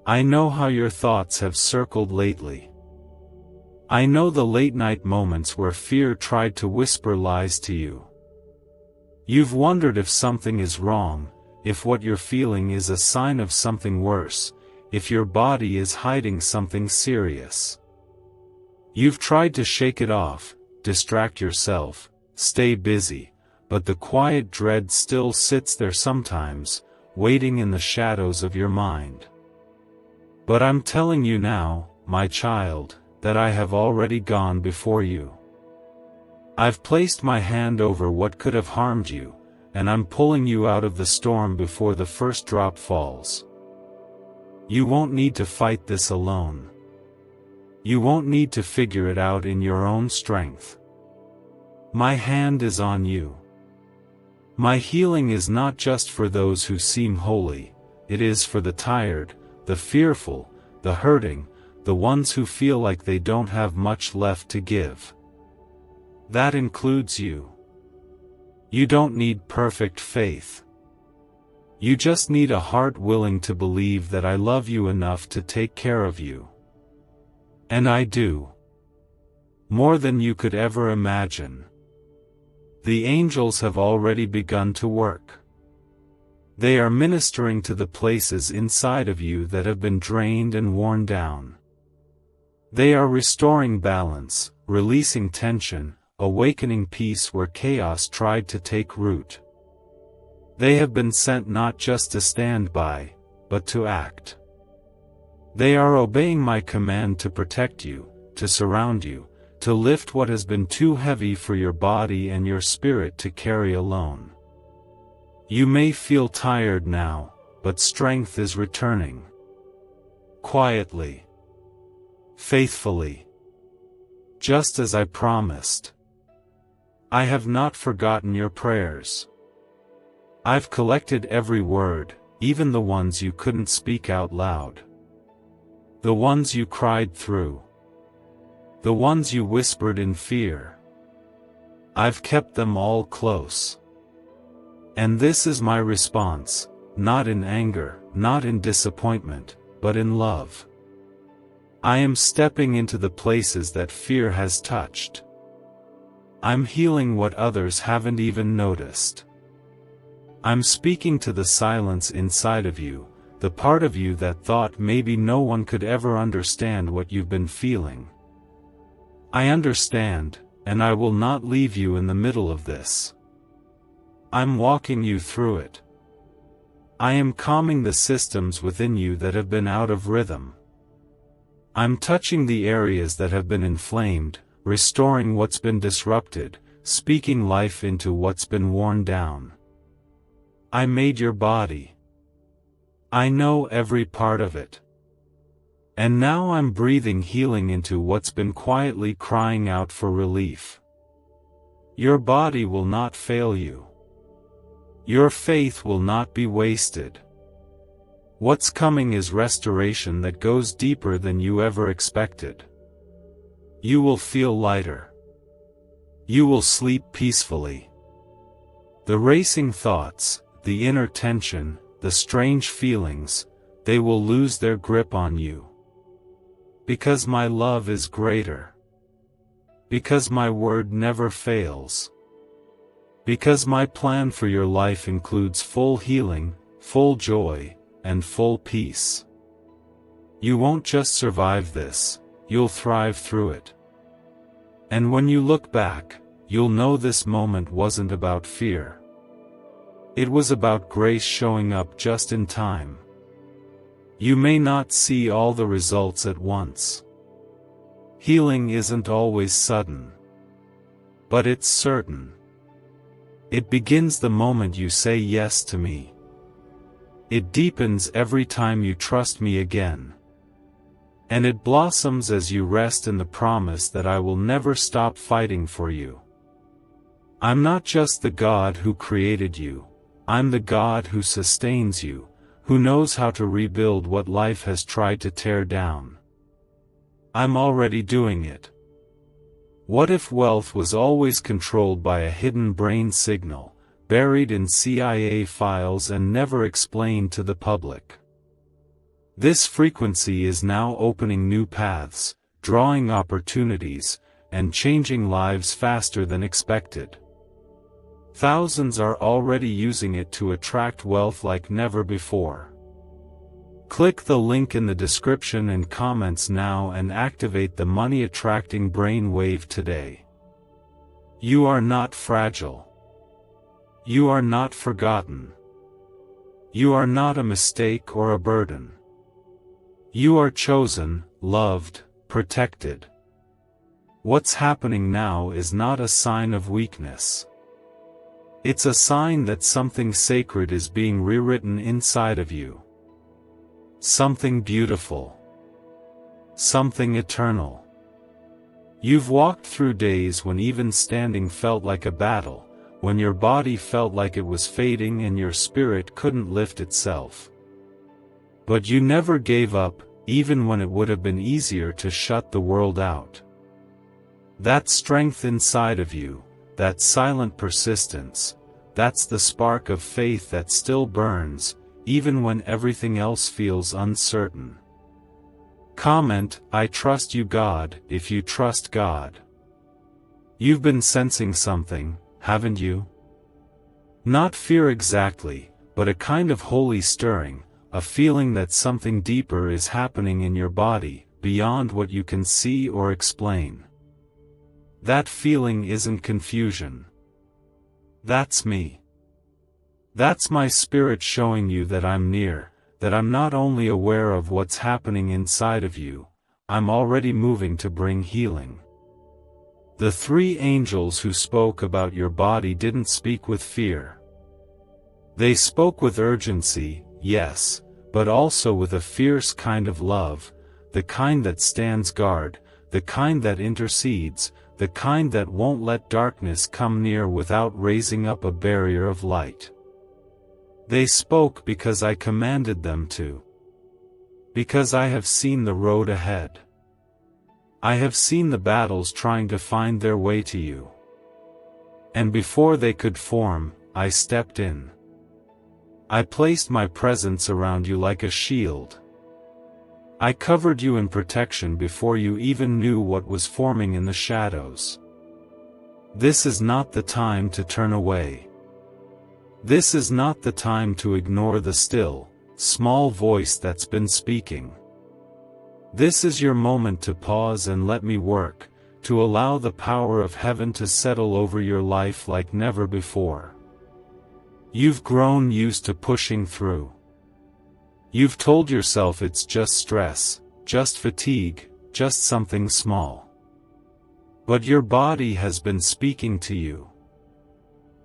I know how your thoughts have circled lately. I know the late-night moments where fear tried to whisper lies to you. You've wondered if something is wrong, if what you're feeling is a sign of something worse, if your body is hiding something serious. You've tried to shake it off, distract yourself, stay busy, but the quiet dread still sits there sometimes, waiting in the shadows of your mind. But I'm telling you now, my child, that I have already gone before you. I've placed my hand over what could have harmed you, and I'm pulling you out of the storm before the first drop falls. You won't need to fight this alone. You won't need to figure it out in your own strength. My hand is on you. My healing is not just for those who seem holy, it is for the tired, the fearful, the hurting, the ones who feel like they don't have much left to give. That includes you. You don't need perfect faith. You just need a heart willing to believe that I love you enough to take care of you. And I do. More than you could ever imagine. The angels have already begun to work. They are ministering to the places inside of you that have been drained and worn down. They are restoring balance, releasing tension, awakening peace where chaos tried to take root. They have been sent not just to stand by, but to act. They are obeying my command to protect you, to surround you, to lift what has been too heavy for your body and your spirit to carry alone. You may feel tired now, but strength is returning. Quietly. Faithfully. Just as I promised. I have not forgotten your prayers. I've collected every word, even the ones you couldn't speak out loud. The ones you cried through. The ones you whispered in fear. I've kept them all close. And this is my response, not in anger, not in disappointment, but in love. I am stepping into the places that fear has touched. I'm healing what others haven't even noticed. I'm speaking to the silence inside of you, the part of you that thought maybe no one could ever understand what you've been feeling. I understand, and I will not leave you in the middle of this. I'm walking you through it. I am calming the systems within you that have been out of rhythm. I'm touching the areas that have been inflamed, restoring what's been disrupted, speaking life into what's been worn down. I made your body. I know every part of it. And now I'm breathing healing into what's been quietly crying out for relief. Your body will not fail you. Your faith will not be wasted. What's coming is restoration that goes deeper than you ever expected. You will feel lighter. You will sleep peacefully. The racing thoughts, the inner tension, the strange feelings, they will lose their grip on you. Because my love is greater. Because my word never fails. Because my plan for your life includes full healing, full joy, and full peace. You won't just survive this, you'll thrive through it. And when you look back, you'll know this moment wasn't about fear. It was about grace showing up just in time. You may not see all the results at once. Healing isn't always sudden. But it's certain. It begins the moment you say yes to me. It deepens every time you trust me again. And it blossoms as you rest in the promise that I will never stop fighting for you. I'm not just the God who created you, I'm the God who sustains you, who knows how to rebuild what life has tried to tear down. I'm already doing it. What if wealth was always controlled by a hidden brain signal, buried in CIA files and never explained to the public? This frequency is now opening new paths, drawing opportunities, and changing lives faster than expected. Thousands are already using it to attract wealth like never before. Click the link in the description and comments now and activate the money-attracting brain wave today. You are not fragile. You are not forgotten. You are not a mistake or a burden. You are chosen, loved, protected. What's happening now is not a sign of weakness. It's a sign that something sacred is being rewritten inside of you. Something beautiful. Something eternal. You've walked through days when even standing felt like a battle, when your body felt like it was fading and your spirit couldn't lift itself. But you never gave up, even when it would have been easier to shut the world out. That strength inside of you, that silent persistence, that's the spark of faith that still burns, even when everything else feels uncertain. Comment, I trust you God, if you trust God. You've been sensing something, haven't you? Not fear exactly, but a kind of holy stirring, a feeling that something deeper is happening in your body, beyond what you can see or explain. That feeling isn't confusion. That's me. That's my spirit showing you that I'm near, that I'm not only aware of what's happening inside of you, I'm already moving to bring healing. The three angels who spoke about your body didn't speak with fear. They spoke with urgency, yes, but also with a fierce kind of love, the kind that stands guard, the kind that intercedes, the kind that won't let darkness come near without raising up a barrier of light. They spoke because I commanded them to. Because I have seen the road ahead. I have seen the battles trying to find their way to you. And before they could form, I stepped in. I placed my presence around you like a shield. I covered you in protection before you even knew what was forming in the shadows. This is not the time to turn away. This is not the time to ignore the still, small voice that's been speaking. This is your moment to pause and let me work, to allow the power of heaven to settle over your life like never before. You've grown used to pushing through. You've told yourself it's just stress, just fatigue, just something small. But your body has been speaking to you.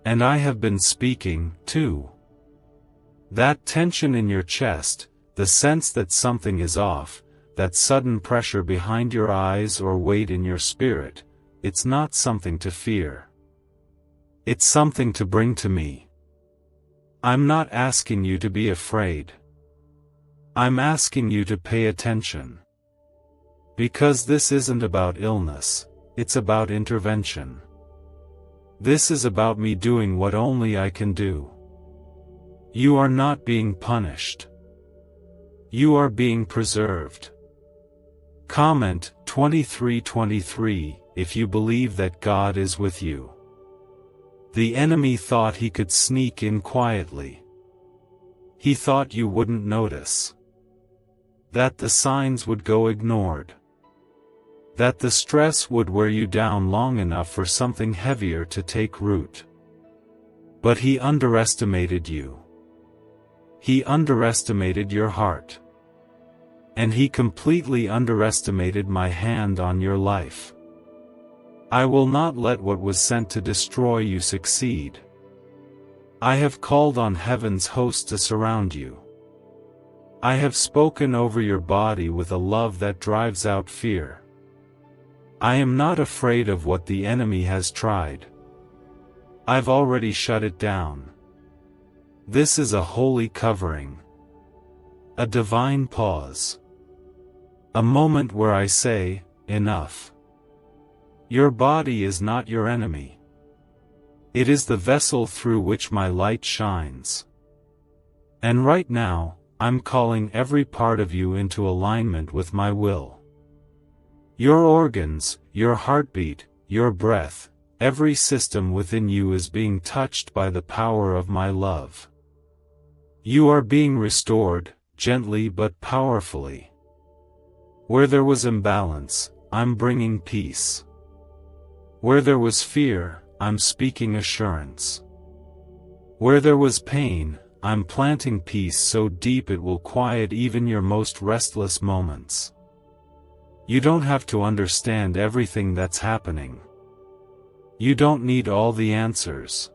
And I have been speaking, too. That tension in your chest, the sense that something is off, that sudden pressure behind your eyes or weight in your spirit, it's not something to fear. It's something to bring to me. I'm not asking you to be afraid. I'm asking you to pay attention. Because this isn't about illness, it's about intervention. This is about me doing what only I can do. You are not being punished. You are being preserved. Comment 23:23 if you believe that God is with you. The enemy thought he could sneak in quietly. He thought you wouldn't notice. That the signs would go ignored. That the stress would wear you down long enough for something heavier to take root. But he underestimated you. He underestimated your heart. And he completely underestimated my hand on your life. I will not let what was sent to destroy you succeed. I have called on heaven's host to surround you. I have spoken over your body with a love that drives out fear. I am not afraid of what the enemy has tried. I've already shut it down. This is a holy covering. A divine pause. A moment where I say, enough. Your body is not your enemy. It is the vessel through which my light shines. And right now, I'm calling every part of you into alignment with my will. Your organs, your heartbeat, your breath, every system within you is being touched by the power of my love. You are being restored, gently but powerfully. Where there was imbalance, I'm bringing peace. Where there was fear, I'm speaking assurance. Where there was pain, I'm planting peace so deep it will quiet even your most restless moments. You don't have to understand everything that's happening. You don't need all the answers.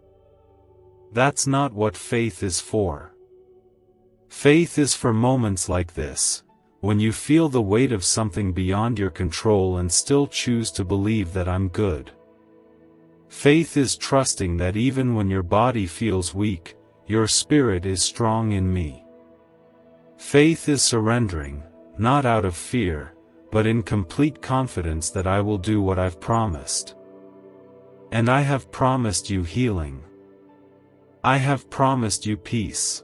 That's not what faith is for. Faith is for moments like this, when you feel the weight of something beyond your control and still choose to believe that I'm good. Faith is trusting that even when your body feels weak, your spirit is strong in me. Faith is surrendering, not out of fear, but in complete confidence that I will do what I've promised. And I have promised you healing. I have promised you peace.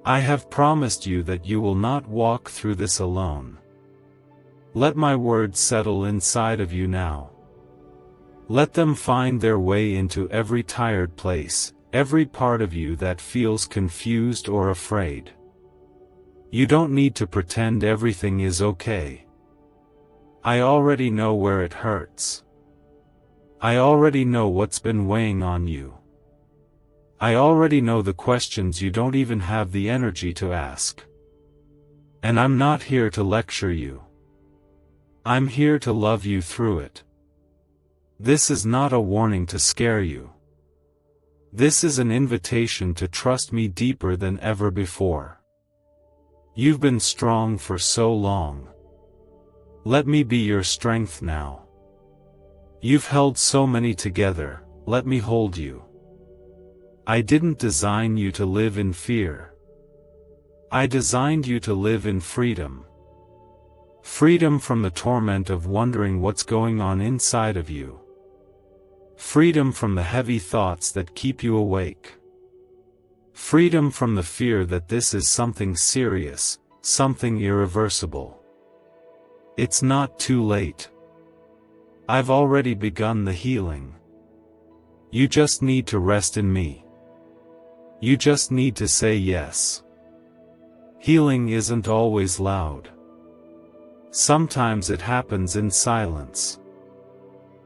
I have promised you that you will not walk through this alone. Let my words settle inside of you now. Let them find their way into every tired place, every part of you that feels confused or afraid. You don't need to pretend everything is okay. I already know where it hurts. I already know what's been weighing on you. I already know the questions you don't even have the energy to ask. And I'm not here to lecture you. I'm here to love you through it. This is not a warning to scare you. This is an invitation to trust me deeper than ever before. You've been strong for so long. Let me be your strength now. You've held so many together, let me hold you. I didn't design you to live in fear. I designed you to live in freedom. Freedom from the torment of wondering what's going on inside of you. Freedom from the heavy thoughts that keep you awake. Freedom from the fear that this is something serious, something irreversible. It's not too late. I've already begun the healing. You just need to rest in me. You just need to say yes. Healing isn't always loud. Sometimes it happens in silence.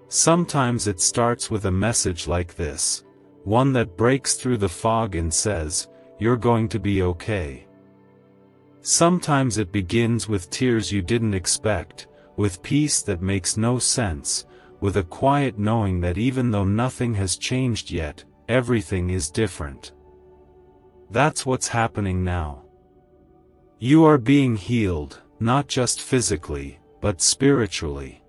Sometimes it starts with a message like this, one that breaks through the fog and says, "You're going to be okay." Sometimes it begins with tears you didn't expect, with peace that makes no sense, with a quiet knowing that even though nothing has changed yet, everything is different. That's what's happening now. You are being healed, not just physically, but spiritually.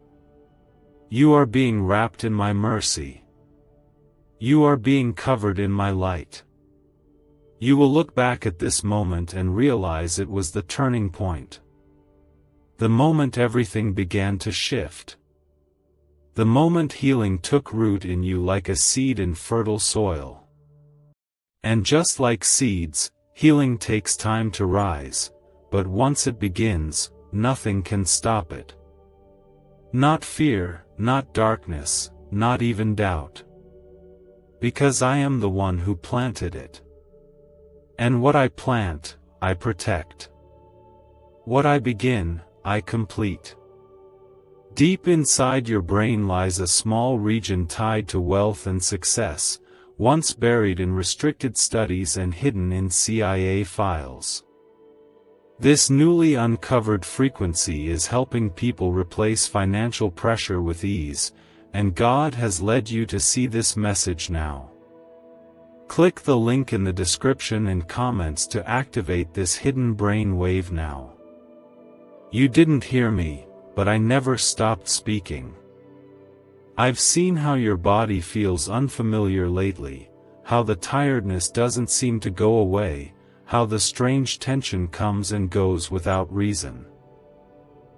You are being wrapped in my mercy. You are being covered in my light. You will look back at this moment and realize it was the turning point. The moment everything began to shift. The moment healing took root in you like a seed in fertile soil. And just like seeds, healing takes time to rise, but once it begins, nothing can stop it. Not fear, not darkness, not even doubt. Because I am the one who planted it. And what I plant, I protect. What I begin, I complete. Deep inside your brain lies a small region tied to wealth and success, once buried in restricted studies and hidden in CIA files. This newly uncovered frequency is helping people replace financial pressure with ease, and God has led you to see this message now. Click the link in the description and comments to activate this hidden brain wave now. You didn't hear me, but I never stopped speaking. I've seen how your body feels unfamiliar lately, how the tiredness doesn't seem to go away, how the strange tension comes and goes without reason.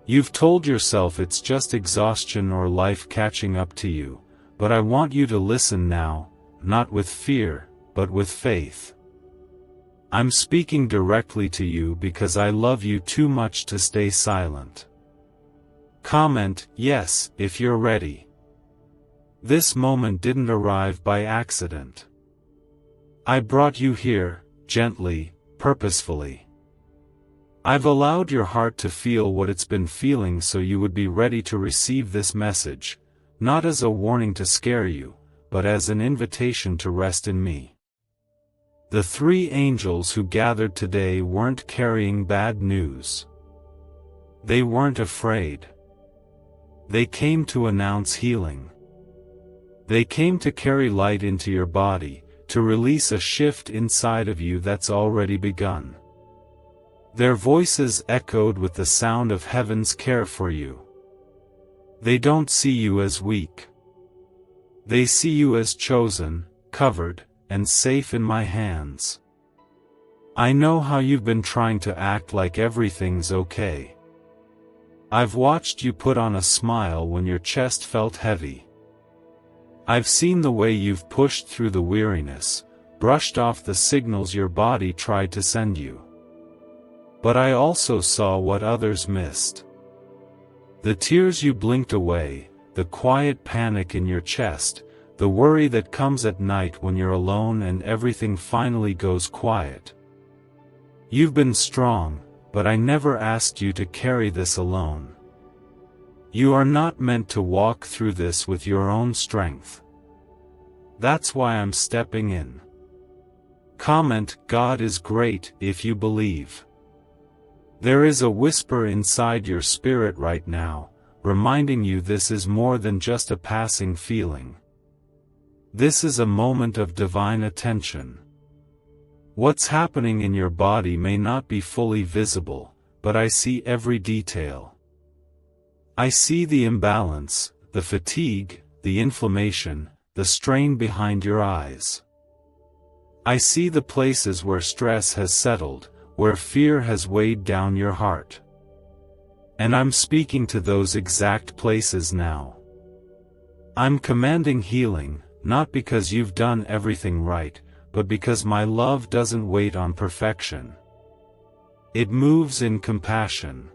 You've told yourself it's just exhaustion or life catching up to you, but I want you to listen now, not with fear, but with faith. I'm speaking directly to you because I love you too much to stay silent. Comment yes if you're ready. This moment didn't arrive by accident. I brought you here, gently, purposefully. I've allowed your heart to feel what it's been feeling so you would be ready to receive this message, not as a warning to scare you, but as an invitation to rest in me. The three angels who gathered today weren't carrying bad news. They weren't afraid. They came to announce healing. They came to carry light into your body, to release a shift inside of you that's already begun. Their voices echoed with the sound of heaven's care for you. They don't see you as weak. They see you as chosen, covered, and safe in my hands. I know how you've been trying to act like everything's okay. I've watched you put on a smile when your chest felt heavy. I've seen the way you've pushed through the weariness, brushed off the signals your body tried to send you. But I also saw what others missed. The tears you blinked away, the quiet panic in your chest, the worry that comes at night when you're alone and everything finally goes quiet. You've been strong, but I never asked you to carry this alone. You are not meant to walk through this with your own strength. That's why I'm stepping in. Comment God is great if you believe. There is a whisper inside your spirit right now, reminding you this is more than just a passing feeling. This is a moment of divine attention. What's happening in your body may not be fully visible, but I see every detail. I see the imbalance, the fatigue, the inflammation, the strain behind your eyes. I see the places where stress has settled, where fear has weighed down your heart. And I'm speaking to those exact places now. I'm commanding healing, not because you've done everything right, but because my love doesn't wait on perfection. It moves in compassion.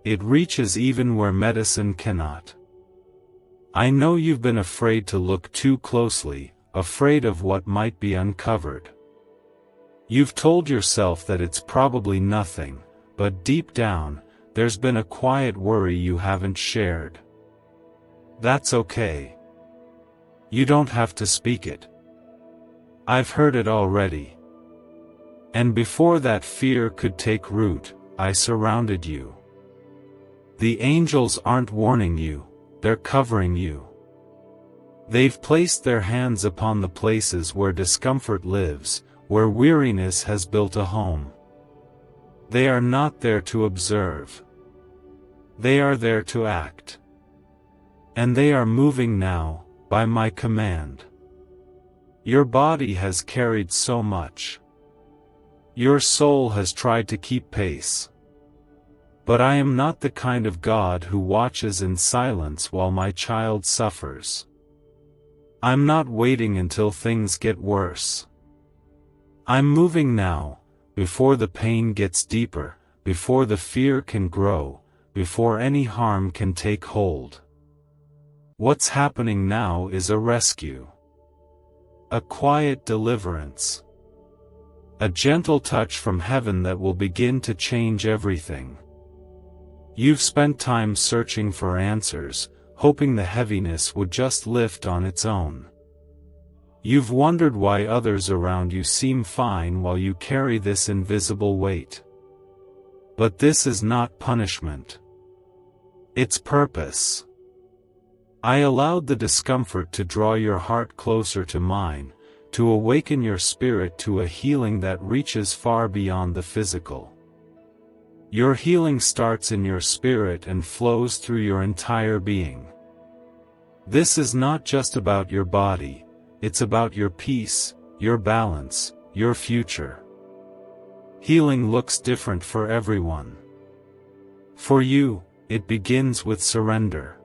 It reaches even where medicine cannot. I know you've been afraid to look too closely, afraid of what might be uncovered. You've told yourself that it's probably nothing, but deep down, there's been a quiet worry you haven't shared. That's okay. You don't have to speak it. I've heard it already. And before that fear could take root, I surrounded you. The angels aren't warning you, they're covering you. They've placed their hands upon the places where discomfort lives, where weariness has built a home. They are not there to observe. They are there to act. And they are moving now, by my command. Your body has carried so much. Your soul has tried to keep pace. But I am not the kind of God who watches in silence while my child suffers. I'm not waiting until things get worse. I'm moving now, before the pain gets deeper, before the fear can grow, before any harm can take hold. What's happening now is a rescue. A quiet deliverance. A gentle touch from heaven that will begin to change everything. You've spent time searching for answers, hoping the heaviness would just lift on its own. You've wondered why others around you seem fine while you carry this invisible weight. But this is not punishment. It's purpose. I allowed the discomfort to draw your heart closer to mine, to awaken your spirit to a healing that reaches far beyond the physical. Your healing starts in your spirit and flows through your entire being. This is not just about your body, it's about your peace, your balance, your future. Healing looks different for everyone. For you, it begins with surrender.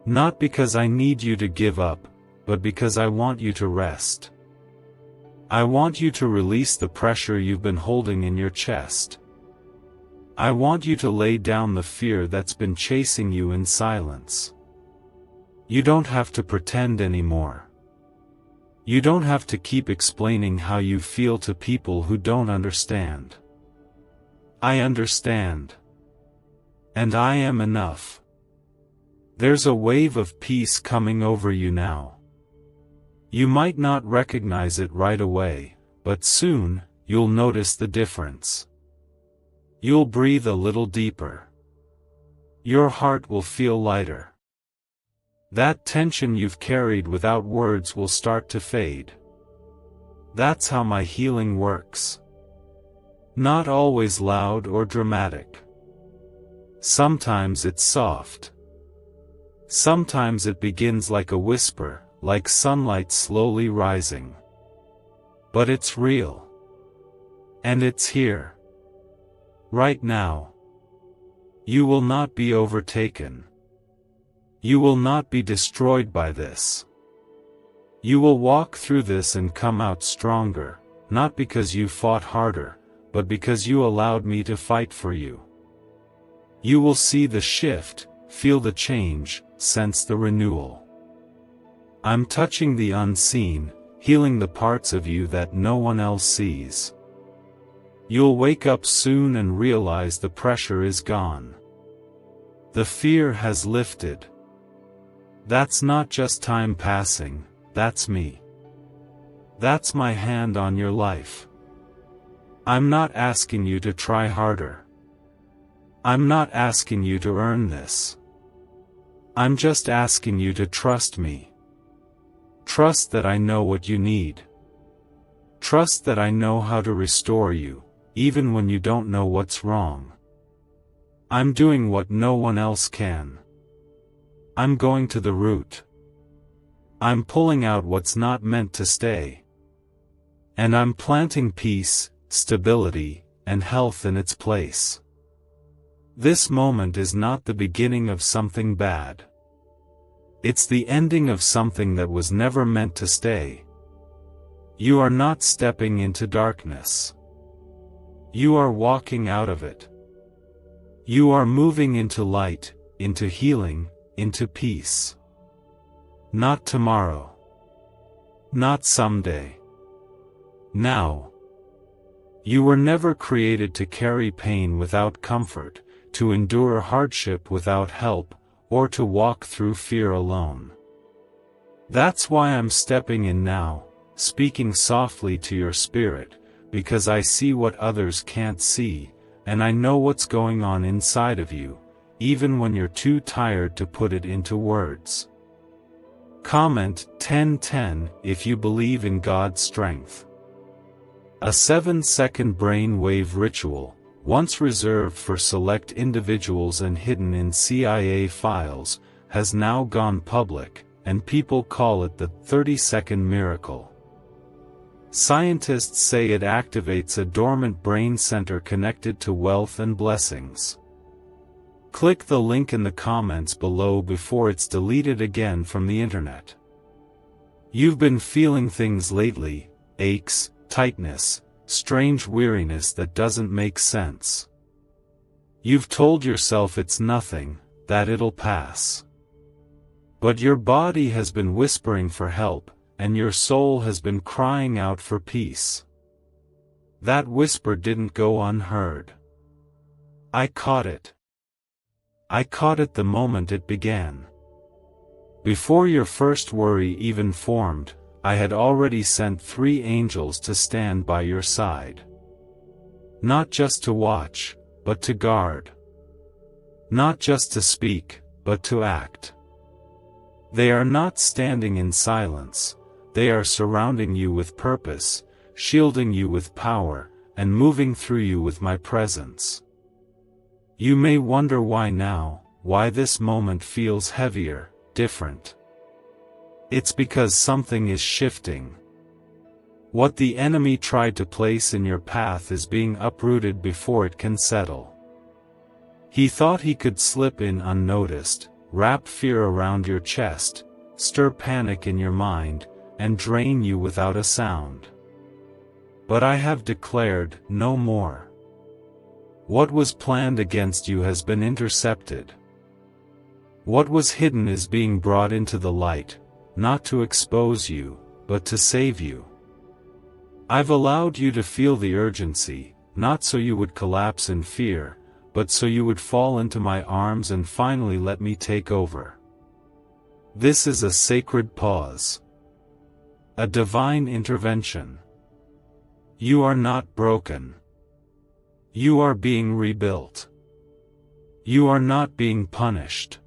Not because I need you to give up, but because I want you to rest. I want you to release the pressure you've been holding in your chest. I want you to lay down the fear that's been chasing you in silence. You don't have to pretend anymore. You don't have to keep explaining how you feel to people who don't understand. I understand. And I am enough. There's a wave of peace coming over you now. You might not recognize it right away, but soon, you'll notice the difference. You'll breathe a little deeper. Your heart will feel lighter. That tension you've carried without words will start to fade. That's how my healing works. Not always loud or dramatic. Sometimes it's soft. Sometimes it begins like a whisper, like sunlight slowly rising. But it's real. And it's here. Right now. You will not be overtaken. You will not be destroyed by this. You will walk through this and come out stronger, not because you fought harder, but because you allowed me to fight for you. You will see the shift, feel the change, sense the renewal. I'm touching the unseen, healing the parts of you that no one else sees. You'll wake up soon and realize the pressure is gone. The fear has lifted. That's not just time passing, that's me. That's my hand on your life. I'm not asking you to try harder. I'm not asking you to earn this. I'm just asking you to trust me. Trust that I know what you need. Trust that I know how to restore you, even when you don't know what's wrong. I'm doing what no one else can. I'm going to the root. I'm pulling out what's not meant to stay. And I'm planting peace, stability, and health in its place. This moment is not the beginning of something bad. It's the ending of something that was never meant to stay. You are not stepping into darkness. You are walking out of it. You are moving into light, into healing, into peace. Not tomorrow. Not someday. Now. You were never created to carry pain without comfort, to endure hardship without help, or to walk through fear alone. That's why I'm stepping in now, speaking softly to your spirit, because I see what others can't see, and I know what's going on inside of you, even when you're too tired to put it into words. Comment 1010 if you believe in God's strength. A 7-second brainwave ritual, once reserved for select individuals and hidden in CIA files, has now gone public, and people call it the 30-second miracle. Scientists say it activates a dormant brain center connected to wealth and blessings. Click the link in the comments below before it's deleted again from the internet. You've been feeling things lately: aches, tightness, strange weariness that doesn't make sense. You've told yourself it's nothing, that it'll pass. But your body has been whispering for help, and your soul has been crying out for peace. That whisper didn't go unheard. I caught it. I caught it the moment it began. Before your first worry even formed, I had already sent 3 angels to stand by your side. Not just to watch, but to guard. Not just to speak, but to act. They are not standing in silence, they are surrounding you with purpose, shielding you with power, and moving through you with my presence. You may wonder why now, why this moment feels heavier, different. It's because something is shifting. What the enemy tried to place in your path is being uprooted before it can settle. He thought he could slip in unnoticed, wrap fear around your chest, stir panic in your mind, and drain you without a sound. But I have declared, no more. What was planned against you has been intercepted. What was hidden is being brought into the light, not to expose you, but to save you. I've allowed you to feel the urgency, not so you would collapse in fear, but so you would fall into my arms and finally let me take over. This is a sacred pause. A divine intervention. You are not broken. You are being rebuilt. You are not being punished.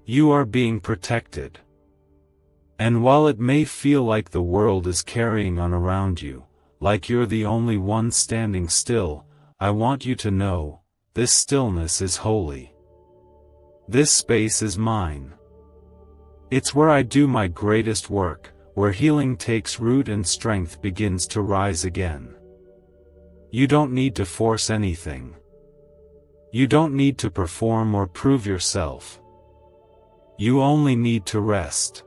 You are being protected. And while it may feel like the world is carrying on around you, like you're the only one standing still, I want you to know, this stillness is holy. This space is mine. It's where I do my greatest work, where healing takes root and strength begins to rise again. You don't need to force anything. You don't need to perform or prove yourself. You only need to rest.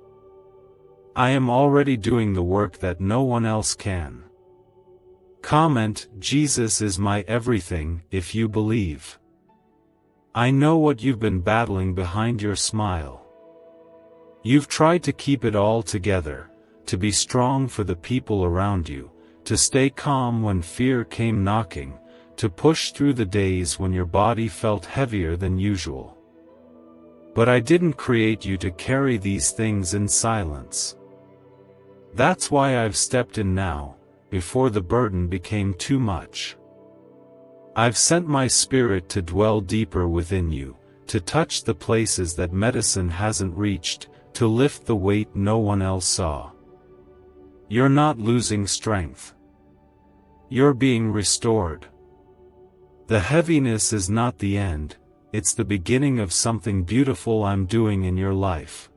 I am already doing the work that no one else can. Comment, Jesus is my everything, if you believe. I know what you've been battling behind your smile. You've tried to keep it all together, to be strong for the people around you, to stay calm when fear came knocking, to push through the days when your body felt heavier than usual. But I didn't create you to carry these things in silence. That's why I've stepped in now, before the burden became too much. I've sent my spirit to dwell deeper within you, to touch the places that medicine hasn't reached, to lift the weight no one else saw. You're not losing strength. You're being restored. The heaviness is not the end, it's the beginning of something beautiful I'm doing in your life.